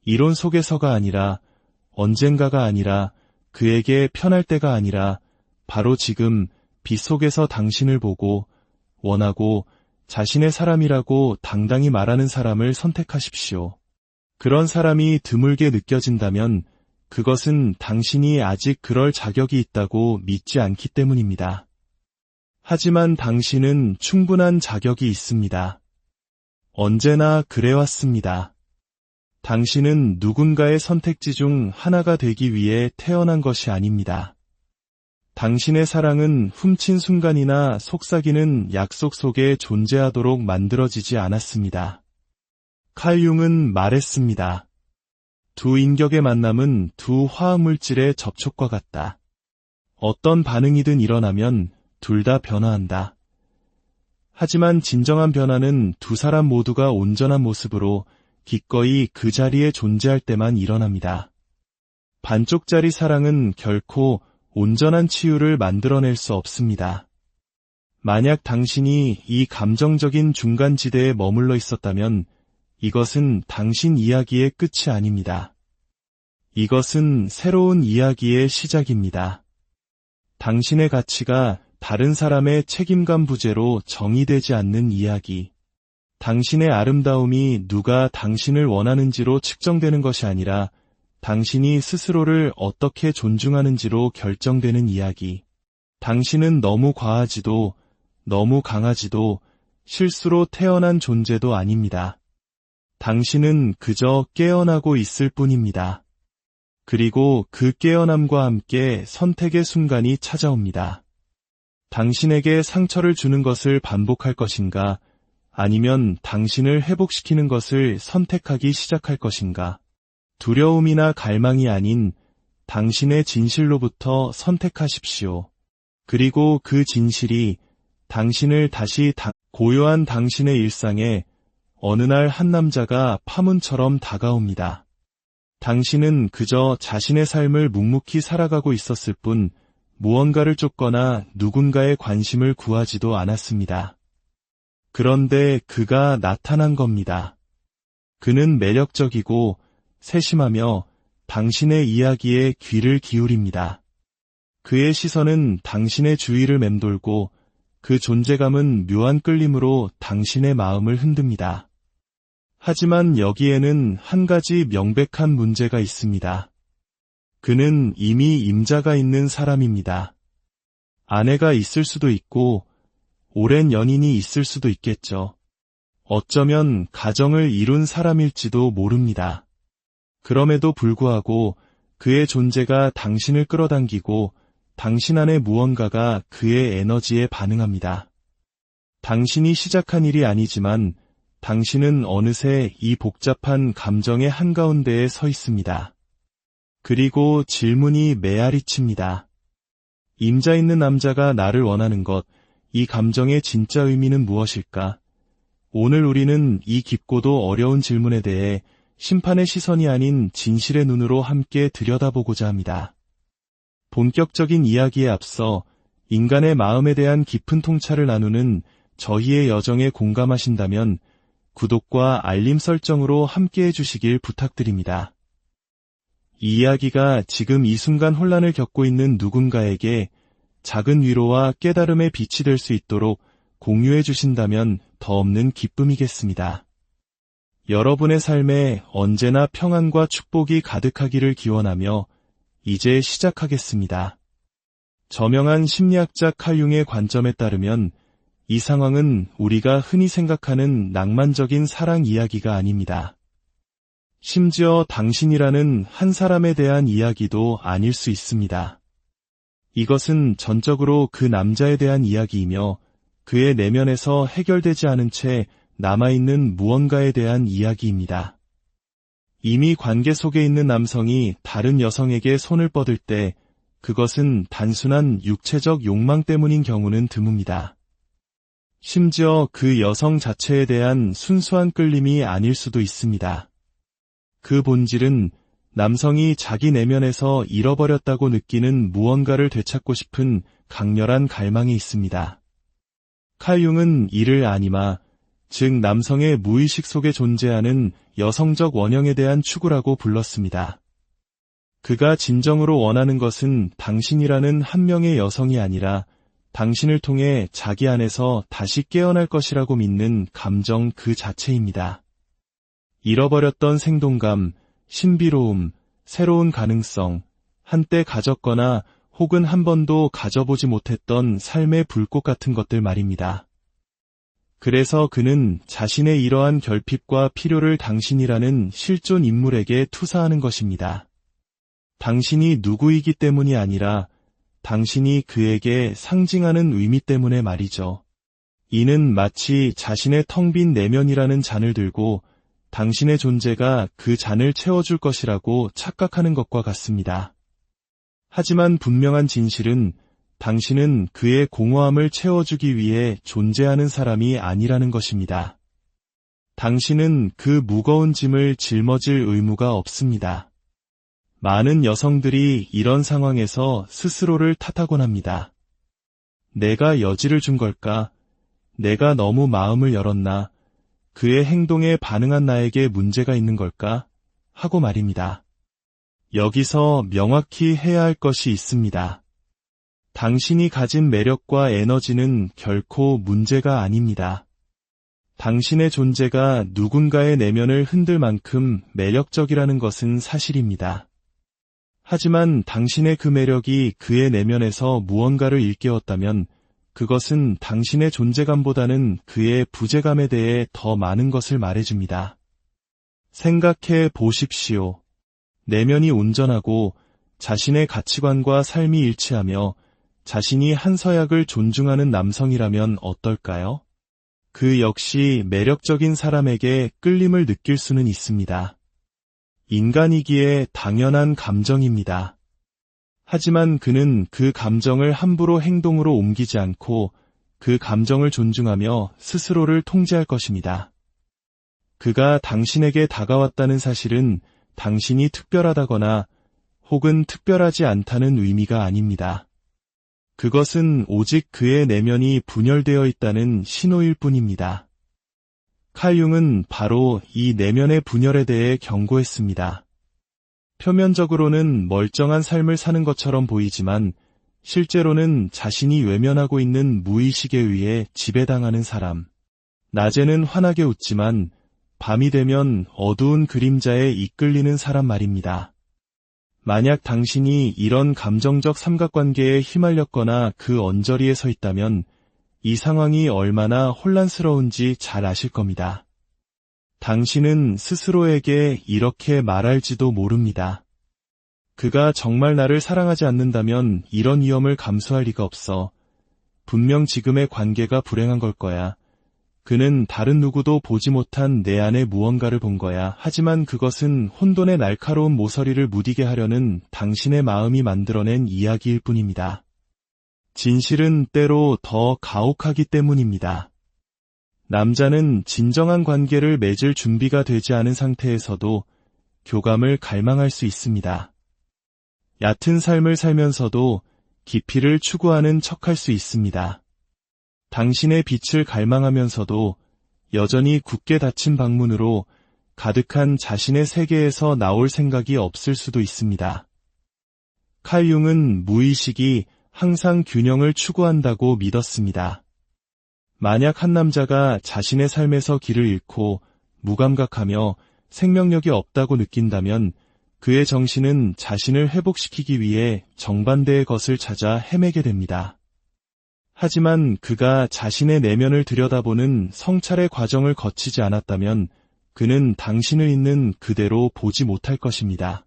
이론 속에서가 아니라 언젠가가 아니라 그에게 편할 때가 아니라 바로 지금 빛 속에서 당신을 보고 원하고 자신의 사람이라고 당당히 말하는 사람을 선택하십시오. 그런 사람이 드물게 느껴진다면 그것은 당신이 아직 그럴 자격이 있다고 믿지 않기 때문입니다. 하지만 당신은 충분한 자격이 있습니다. 언제나 그래왔습니다. 당신은 누군가의 선택지 중 하나가 되기 위해 태어난 것이 아닙니다. 당신의 사랑은 훔친 순간이나 속삭이는 약속 속에 존재하도록 만들어지지 않았습니다. 칼 융은 말했습니다. 두 인격의 만남은 두 화학물질의 접촉과 같다. 어떤 반응이든 일어나면 둘 다 변화한다. 하지만 진정한 변화는 두 사람 모두가 온전한 모습으로 기꺼이 그 자리에 존재할 때만 일어납니다. 반쪽짜리 사랑은 결코 온전한 치유를 만들어낼 수 없습니다. 만약 당신이 이 감정적인 중간지대에 머물러 있었다면 이것은 당신 이야기의 끝이 아닙니다. 이것은 새로운 이야기의 시작입니다. 당신의 가치가 다른 사람의 책임감 부재로 정의되지 않는 이야기. 당신의 아름다움이 누가 당신을 원하는지로 측정되는 것이 아니라 당신이 스스로를 어떻게 존중하는지로 결정되는 이야기. 당신은 너무 과하지도 너무 강하지도 실수로 태어난 존재도 아닙니다. 당신은 그저 깨어나고 있을 뿐입니다. 그리고 그 깨어남과 함께 선택의 순간이 찾아옵니다. 당신에게 상처를 주는 것을 반복할 것인가, 아니면 당신을 회복시키는 것을 선택하기 시작할 것인가. 두려움이나 갈망이 아닌 당신의 진실로부터 선택하십시오. 그리고 그 진실이 당신을 다시 고요한 당신의 일상에 어느 날 한 남자가 파문처럼 다가옵니다. 당신은 그저 자신의 삶을 묵묵히 살아가고 있었을 뿐 무언가를 쫓거나 누군가의 관심을 구하지도 않았습니다. 그런데 그가 나타난 겁니다. 그는 매력적이고 세심하며 당신의 이야기에 귀를 기울입니다. 그의 시선은 당신의 주위를 맴돌고 그 존재감은 묘한 끌림으로 당신의 마음을 흔듭니다. 하지만 여기에는 한 가지 명백한 문제가 있습니다. 그는 이미 임자가 있는 사람입니다. 아내가 있을 수도 있고 오랜 연인이 있을 수도 있겠죠. 어쩌면 가정을 이룬 사람일지도 모릅니다. 그럼에도 불구하고 그의 존재가 당신을 끌어당기고 당신 안에 무언가가 그의 에너지에 반응합니다. 당신이 시작한 일이 아니지만 당신은 어느새 이 복잡한 감정의 한가운데에 서 있습니다. 그리고 질문이 메아리칩니다. 임자 있는 남자가 나를 원하는 것, 이 감정의 진짜 의미는 무엇일까? 오늘 우리는 이 깊고도 어려운 질문에 대해 심판의 시선이 아닌 진실의 눈으로 함께 들여다보고자 합니다. 본격적인 이야기에 앞서 인간의 마음에 대한 깊은 통찰을 나누는 저희의 여정에 공감하신다면 구독과 알림 설정으로 함께해 주시길 부탁드립니다. 이 이야기가 지금 이 순간 혼란을 겪고 있는 누군가에게 작은 위로와 깨달음의 빛이 될 수 있도록 공유해 주신다면 더 없는 기쁨이겠습니다. 여러분의 삶에 언제나 평안과 축복이 가득하기를 기원하며 이제 시작하겠습니다. 저명한 심리학자 칼 융의 관점에 따르면 이 상황은 우리가 흔히 생각하는 낭만적인 사랑 이야기가 아닙니다. 심지어 당신이라는 한 사람에 대한 이야기도 아닐 수 있습니다. 이것은 전적으로 그 남자에 대한 이야기이며 그의 내면에서 해결되지 않은 채 남아있는 무언가에 대한 이야기입니다. 이미 관계 속에 있는 남성이 다른 여성에게 손을 뻗을 때 그것은 단순한 육체적 욕망 때문인 경우는 드뭅니다. 심지어 그 여성 자체에 대한 순수한 끌림이 아닐 수도 있습니다. 그 본질은 남성이 자기 내면에서 잃어버렸다고 느끼는 무언가를 되찾고 싶은 강렬한 갈망에 있습니다. 칼 융은 이를 아니마, 즉 남성의 무의식 속에 존재하는 여성적 원형에 대한 추구라고 불렀습니다. 그가 진정으로 원하는 것은 당신이라는 한 명의 여성이 아니라 당신을 통해 자기 안에서 다시 깨어날 것이라고 믿는 감정 그 자체입니다. 잃어버렸던 생동감, 신비로움, 새로운 가능성, 한때 가졌거나 혹은 한 번도 가져보지 못했던 삶의 불꽃 같은 것들 말입니다. 그래서 그는 자신의 이러한 결핍과 필요를 당신이라는 실존 인물에게 투사하는 것입니다. 당신이 누구이기 때문이 아니라 당신이 그에게 상징하는 의미 때문에 말이죠. 이는 마치 자신의 텅 빈 내면이라는 잔을 들고 당신의 존재가 그 잔을 채워줄 것이라고 착각하는 것과 같습니다. 하지만 분명한 진실은 당신은 그의 공허함을 채워주기 위해 존재하는 사람이 아니라는 것입니다. 당신은 그 무거운 짐을 짊어질 의무가 없습니다. 많은 여성들이 이런 상황에서 스스로를 탓하곤 합니다. 내가 여지를 준 걸까? 내가 너무 마음을 열었나? 그의 행동에 반응한 나에게 문제가 있는 걸까? 하고 말입니다. 여기서 명확히 해야 할 것이 있습니다. 당신이 가진 매력과 에너지는 결코 문제가 아닙니다. 당신의 존재가 누군가의 내면을 흔들 만큼 매력적이라는 것은 사실입니다. 하지만 당신의 그 매력이 그의 내면에서 무언가를 일깨웠다면 그것은 당신의 존재감보다는 그의 부재감에 대해 더 많은 것을 말해줍니다. 생각해 보십시오. 내면이 온전하고 자신의 가치관과 삶이 일치하며 자신이 한 서약을 존중하는 남성이라면 어떨까요? 그 역시 매력적인 사람에게 끌림을 느낄 수는 있습니다. 인간이기에 당연한 감정입니다. 하지만 그는 그 감정을 함부로 행동으로 옮기지 않고 그 감정을 존중하며 스스로를 통제할 것입니다. 그가 당신에게 다가왔다는 사실은 당신이 특별하다거나 혹은 특별하지 않다는 의미가 아닙니다. 그것은 오직 그의 내면이 분열되어 있다는 신호일 뿐입니다. 칼 융은 바로 이 내면의 분열에 대해 경고했습니다. 표면적으로는 멀쩡한 삶을 사는 것처럼 보이지만 실제로는 자신이 외면하고 있는 무의식에 의해 지배당하는 사람. 낮에는 환하게 웃지만 밤이 되면 어두운 그림자에 이끌리는 사람 말입니다. 만약 당신이 이런 감정적 삼각관계에 휘말렸거나 그 언저리에 서 있다면 이 상황이 얼마나 혼란스러운지 잘 아실 겁니다. 당신은 스스로에게 이렇게 말할지도 모릅니다. 그가 정말 나를 사랑하지 않는다면 이런 위험을 감수할 리가 없어. 분명 지금의 관계가 불행한 걸 거야. 그는 다른 누구도 보지 못한 내 안에 무언가를 본 거야. 하지만 그것은 혼돈의 날카로운 모서리를 무디게 하려는 당신의 마음이 만들어낸 이야기일 뿐입니다. 진실은 때로 더 가혹하기 때문입니다. 남자는 진정한 관계를 맺을 준비가 되지 않은 상태에서도 교감을 갈망할 수 있습니다. 얕은 삶을 살면서도 깊이를 추구하는 척할 수 있습니다. 당신의 빛을 갈망하면서도 여전히 굳게 닫힌 방문으로 가득한 자신의 세계에서 나올 생각이 없을 수도 있습니다. 칼 융은 무의식이 항상 균형을 추구한다고 믿었습니다. 만약 한 남자가 자신의 삶에서 길을 잃고 무감각하며 생명력이 없다고 느낀다면 그의 정신은 자신을 회복시키기 위해 정반대의 것을 찾아 헤매게 됩니다. 하지만 그가 자신의 내면을 들여다보는 성찰의 과정을 거치지 않았다면 그는 당신을 있는 그대로 보지 못할 것입니다.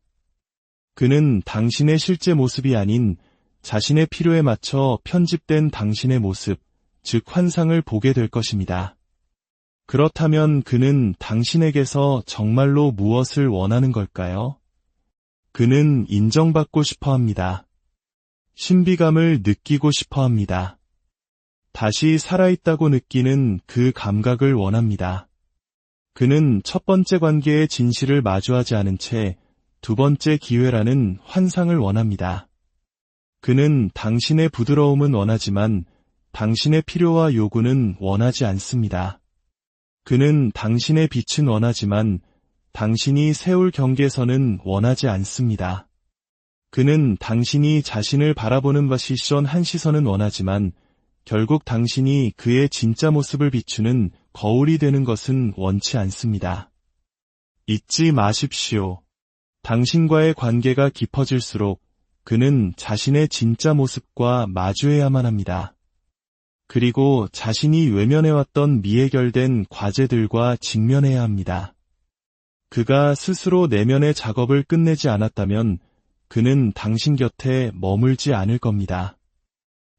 그는 당신의 실제 모습이 아닌 자신의 필요에 맞춰 편집된 당신의 모습, 즉 환상을 보게 될 것입니다. 그렇다면 그는 당신에게서 정말로 무엇을 원하는 걸까요? 그는 인정받고 싶어 합니다. 신비감을 느끼고 싶어 합니다. 다시 살아있다고 느끼는 그 감각을 원합니다. 그는 첫 번째 관계의 진실을 마주하지 않은 채 두 번째 기회라는 환상을 원합니다. 그는 당신의 부드러움은 원하지만 당신의 필요와 요구는 원하지 않습니다. 그는 당신의 빛은 원하지만 당신이 세울 경계선은 원하지 않습니다. 그는 당신이 자신을 바라보는 시선 한 시선은 원하지만 결국 당신이 그의 진짜 모습을 비추는 거울이 되는 것은 원치 않습니다. 잊지 마십시오. 당신과의 관계가 깊어질수록 그는 자신의 진짜 모습과 마주해야만 합니다. 그리고 자신이 외면해왔던 미해결된 과제들과 직면해야 합니다. 그가 스스로 내면의 작업을 끝내지 않았다면 그는 당신 곁에 머물지 않을 겁니다.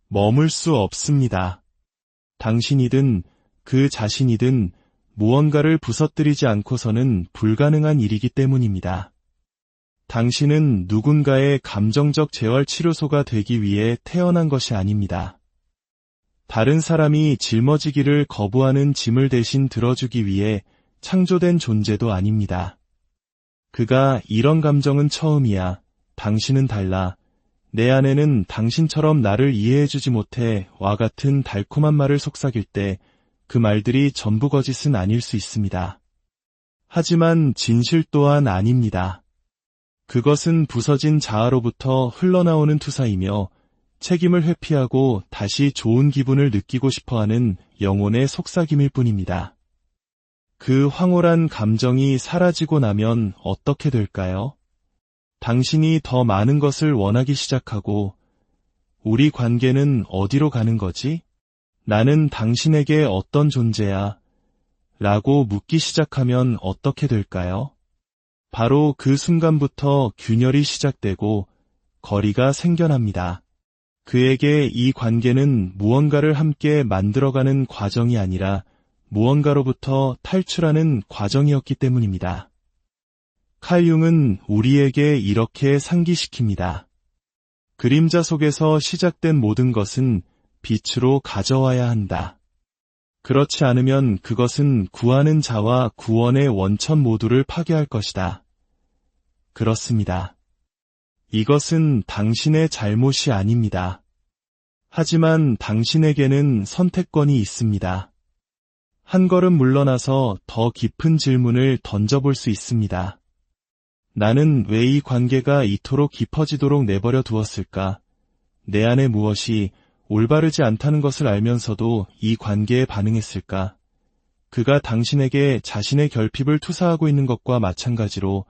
머물 수 없습니다. 당신이든 그 자신이든 무언가를 부서뜨리지 않고서는 불가능한 일이기 때문입니다. 당신은 누군가의 감정적 재활치료소가 되기 위해 태어난 것이 아닙니다. 다른 사람이 짊어지기를 거부하는 짐을 대신 들어주기 위해 창조된 존재도 아닙니다. 그가 이런 감정은 처음이야. 당신은 달라. 내 아내는 당신처럼 나를 이해해주지 못해 와 같은 달콤한 말을 속삭일 때 그 말들이 전부 거짓은 아닐 수 있습니다. 하지만 진실 또한 아닙니다. 그것은 부서진 자아로부터 흘러나오는 투사이며 책임을 회피하고 다시 좋은 기분을 느끼고 싶어하는 영혼의 속삭임일 뿐입니다. 그 황홀한 감정이 사라지고 나면 어떻게 될까요? 당신이 더 많은 것을 원하기 시작하고 우리 관계는 어디로 가는 거지? 나는 당신에게 어떤 존재야? 라고 묻기 시작하면 어떻게 될까요? 바로 그 순간부터 균열이 시작되고 거리가 생겨납니다. 그에게 이 관계는 무언가를 함께 만들어가는 과정이 아니라 무언가로부터 탈출하는 과정이었기 때문입니다. 칼 융은 우리에게 이렇게 상기시킵니다. 그림자 속에서 시작된 모든 것은 빛으로 가져와야 한다. 그렇지 않으면 그것은 구하는 자와 구원의 원천 모두를 파괴할 것이다. 그렇습니다. 이것은 당신의 잘못이 아닙니다. 하지만 당신에게는 선택권이 있습니다. 한 걸음 물러나서 더 깊은 질문을 던져볼 수 있습니다. 나는 왜 이 관계가 이토록 깊어지도록 내버려 두었을까? 내 안에 무엇이 올바르지 않다는 것을 알면서도 이 관계에 반응했을까? 그가 당신에게 자신의 결핍을 투사하고 있는 것과 마찬가지로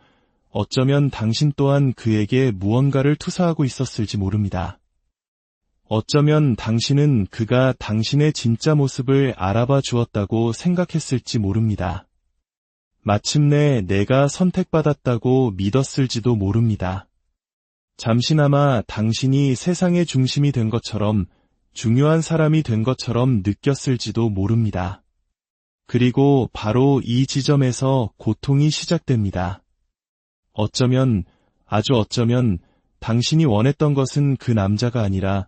어쩌면 당신 또한 그에게 무언가를 투사하고 있었을지 모릅니다. 어쩌면 당신은 그가 당신의 진짜 모습을 알아봐 주었다고 생각했을지 모릅니다. 마침내 내가 선택받았다고 믿었을지도 모릅니다. 잠시나마 당신이 세상의 중심이 된 것처럼 중요한 사람이 된 것처럼 느꼈을지도 모릅니다. 그리고 바로 이 지점에서 고통이 시작됩니다. 어쩌면, 아주 어쩌면 당신이 원했던 것은 그 남자가 아니라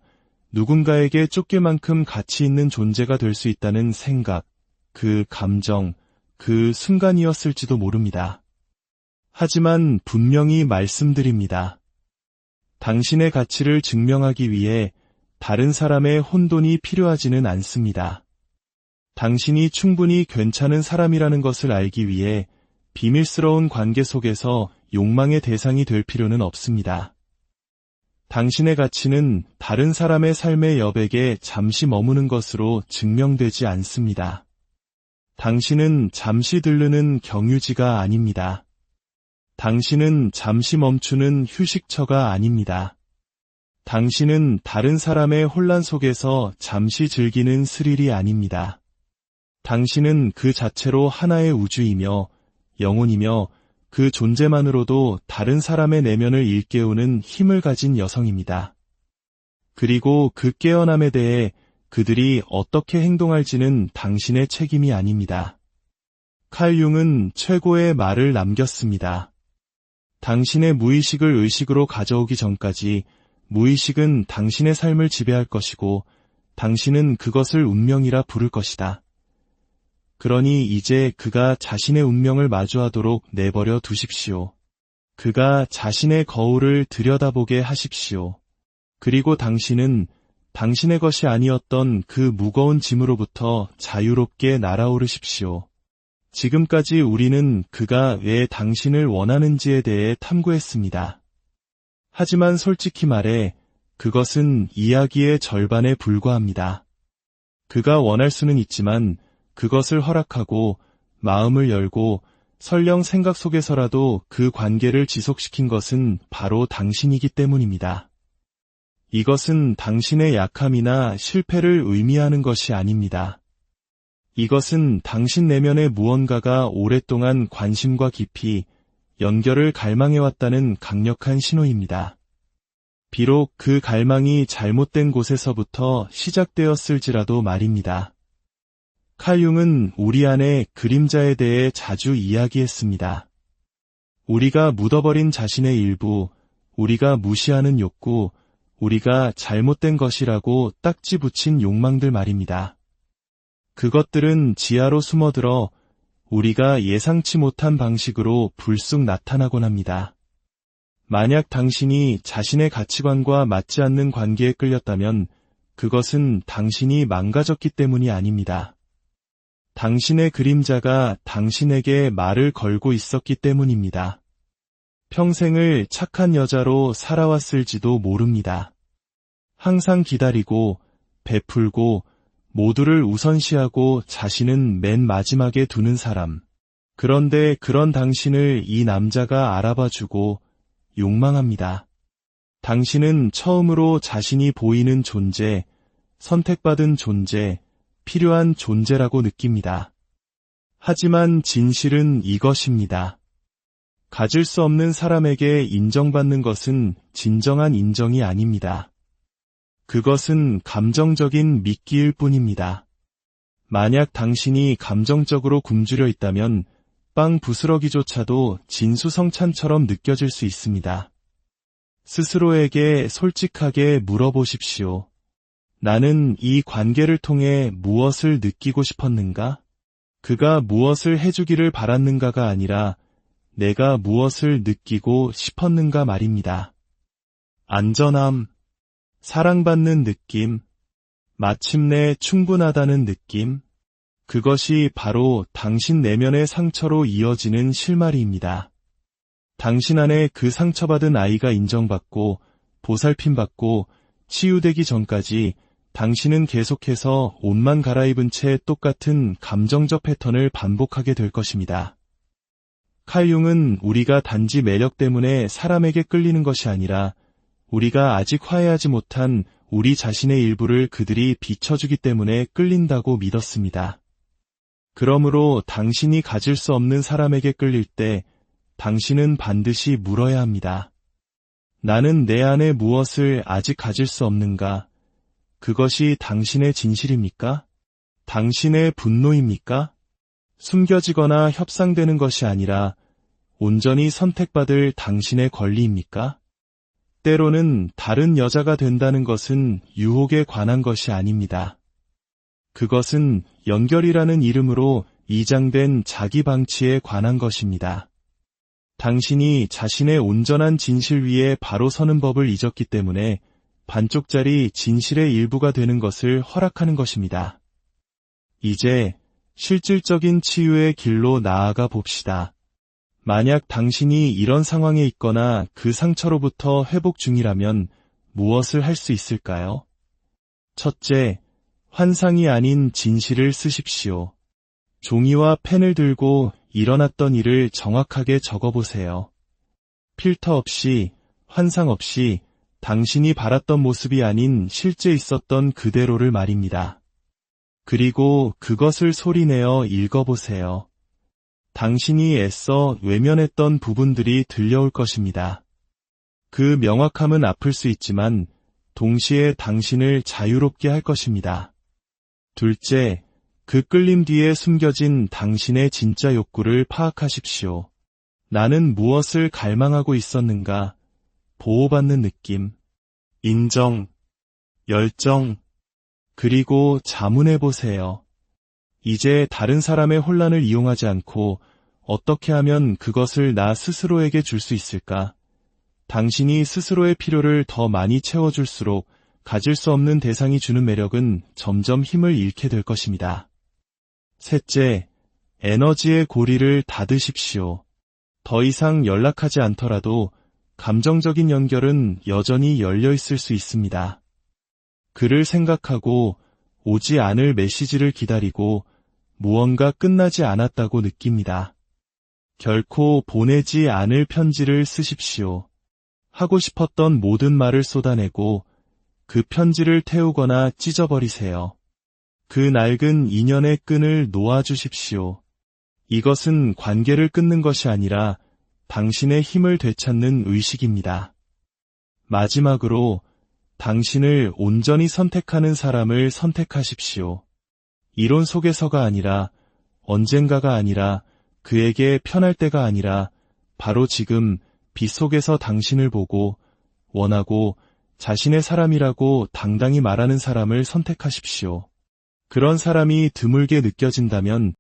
누군가에게 쫓길 만큼 가치 있는 존재가 될 수 있다는 생각, 그 감정, 그 순간이었을지도 모릅니다. 하지만 분명히 말씀드립니다. 당신의 가치를 증명하기 위해 다른 사람의 혼돈이 필요하지는 않습니다. 당신이 충분히 괜찮은 사람이라는 것을 알기 위해 비밀스러운 관계 속에서 욕망의 대상이 될 필요는 없습니다. 당신의 가치는 다른 사람의 삶의 여백에 잠시 머무는 것으로 증명되지 않습니다. 당신은 잠시 들르는 경유지가 아닙니다. 당신은 잠시 멈추는 휴식처가 아닙니다. 당신은 다른 사람의 혼란 속에서 잠시 즐기는 스릴이 아닙니다. 당신은 그 자체로 하나의 우주이며 영혼이며 그 존재만으로도 다른 사람의 내면을 일깨우는 힘을 가진 여성입니다. 그리고 그 깨어남에 대해 그들이 어떻게 행동할지는 당신의 책임이 아닙니다. 칼 융은 최고의 말을 남겼습니다. 당신의 무의식을 의식으로 가져오기 전까지 무의식은 당신의 삶을 지배할 것이고 당신은 그것을 운명이라 부를 것이다. 그러니 이제 그가 자신의 운명을 마주하도록 내버려 두십시오. 그가 자신의 거울을 들여다보게 하십시오. 그리고 당신은 당신의 것이 아니었던 그 무거운 짐으로부터 자유롭게 날아오르십시오. 지금까지 우리는 그가 왜 당신을 원하는지에 대해 탐구했습니다. 하지만 솔직히 말해 그것은 이야기의 절반에 불과합니다. 그가 원할 수는 있지만 그것을 허락하고 마음을 열고 설령 생각 속에서라도 그 관계를 지속시킨 것은 바로 당신이기 때문입니다. 이것은 당신의 약함이나 실패를 의미하는 것이 아닙니다. 이것은 당신 내면의 무언가가 오랫동안 관심과 깊이 연결을 갈망해왔다는 강력한 신호입니다. 비록 그 갈망이 잘못된 곳에서부터 시작되었을지라도 말입니다. 칼융은 우리 안의 그림자에 대해 자주 이야기했습니다. 우리가 묻어버린 자신의 일부, 우리가 무시하는 욕구, 우리가 잘못된 것이라고 딱지 붙인 욕망들 말입니다. 그것들은 지하로 숨어들어 우리가 예상치 못한 방식으로 불쑥 나타나곤 합니다. 만약 당신이 자신의 가치관과 맞지 않는 관계에 끌렸다면 그것은 당신이 망가졌기 때문이 아닙니다. 당신의 그림자가 당신에게 말을 걸고 있었기 때문입니다. 평생을 착한 여자로 살아왔을지도 모릅니다. 항상 기다리고, 베풀고, 모두를 우선시하고 자신은 맨 마지막에 두는 사람. 그런데 그런 당신을 이 남자가 알아봐주고 욕망합니다. 당신은 처음으로 자신이 보이는 존재, 선택받은 존재, 필요한 존재라고 느낍니다. 하지만 진실은 이것입니다. 가질 수 없는 사람에게 인정받는 것은 진정한 인정이 아닙니다. 그것은 감정적인 미끼일 뿐입니다. 만약 당신이 감정적으로 굶주려 있다면 빵 부스러기조차도 진수성찬처럼 느껴질 수 있습니다. 스스로에게 솔직하게 물어보십시오. 나는 이 관계를 통해 무엇을 느끼고 싶었는가? 그가 무엇을 해주기를 바랐는가가 아니라 내가 무엇을 느끼고 싶었는가 말입니다. 안전함, 사랑받는 느낌, 마침내 충분하다는 느낌, 그것이 바로 당신 내면의 상처로 이어지는 실마리입니다. 당신 안에 그 상처받은 아이가 인정받고 보살핌받고 치유되기 전까지 당신은 계속해서 옷만 갈아입은 채 똑같은 감정적 패턴을 반복하게 될 것입니다. 칼융은 우리가 단지 매력 때문에 사람에게 끌리는 것이 아니라 우리가 아직 화해하지 못한 우리 자신의 일부를 그들이 비춰주기 때문에 끌린다고 믿었습니다. 그러므로 당신이 가질 수 없는 사람에게 끌릴 때 당신은 반드시 물어야 합니다. 나는 내 안에 무엇을 아직 가질 수 없는가? 그것이 당신의 진실입니까? 당신의 분노입니까? 숨겨지거나 협상되는 것이 아니라 온전히 선택받을 당신의 권리입니까? 때로는 다른 여자가 된다는 것은 유혹에 관한 것이 아닙니다. 그것은 연결이라는 이름으로 이장된 자기 방치에 관한 것입니다. 당신이 자신의 온전한 진실 위에 바로 서는 법을 잊었기 때문에 반쪽짜리 진실의 일부가 되는 것을 허락하는 것입니다. 이제 실질적인 치유의 길로 나아가 봅시다. 만약 당신이 이런 상황에 있거나 그 상처로부터 회복 중이라면 무엇을 할 수 있을까요? 첫째, 환상이 아닌 진실을 쓰십시오. 종이와 펜을 들고 일어났던 일을 정확하게 적어보세요. 필터 없이, 환상 없이 당신이 바랐던 모습이 아닌 실제 있었던 그대로를 말입니다. 그리고 그것을 소리내어 읽어보세요. 당신이 애써 외면했던 부분들이 들려올 것입니다. 그 명확함은 아플 수 있지만 동시에 당신을 자유롭게 할 것입니다. 둘째, 그 끌림 뒤에 숨겨진 당신의 진짜 욕구를 파악하십시오. 나는 무엇을 갈망하고 있었는가? 보호받는 느낌, 인정, 열정, 그리고 자문해보세요. 이제 다른 사람의 혼란을 이용하지 않고 어떻게 하면 그것을 나 스스로에게 줄 수 있을까? 당신이 스스로의 필요를 더 많이 채워줄수록 가질 수 없는 대상이 주는 매력은 점점 힘을 잃게 될 것입니다. 셋째, 에너지의 고리를 닫으십시오. 더 이상 연락하지 않더라도 감정적인 연결은 여전히 열려 있을 수 있습니다. 그를 생각하고 오지 않을 메시지를 기다리고 무언가 끝나지 않았다고 느낍니다. 결코 보내지 않을 편지를 쓰십시오. 하고 싶었던 모든 말을 쏟아내고 그 편지를 태우거나 찢어버리세요. 그 낡은 인연의 끈을 놓아주십시오. 이것은 관계를 끊는 것이 아니라 당신의 힘을 되찾는 의식입니다. 마지막으로 당신을 온전히 선택하는 사람을 선택하십시오. 이론 속에서가 아니라, 언젠가가 아니라, 그에게 편할 때가 아니라, 바로 지금 빛 속에서 당신을 보고, 원하고, 자신의 사람이라고 당당히 말하는 사람을 선택하십시오. 그런 사람이 드물게 느껴진다면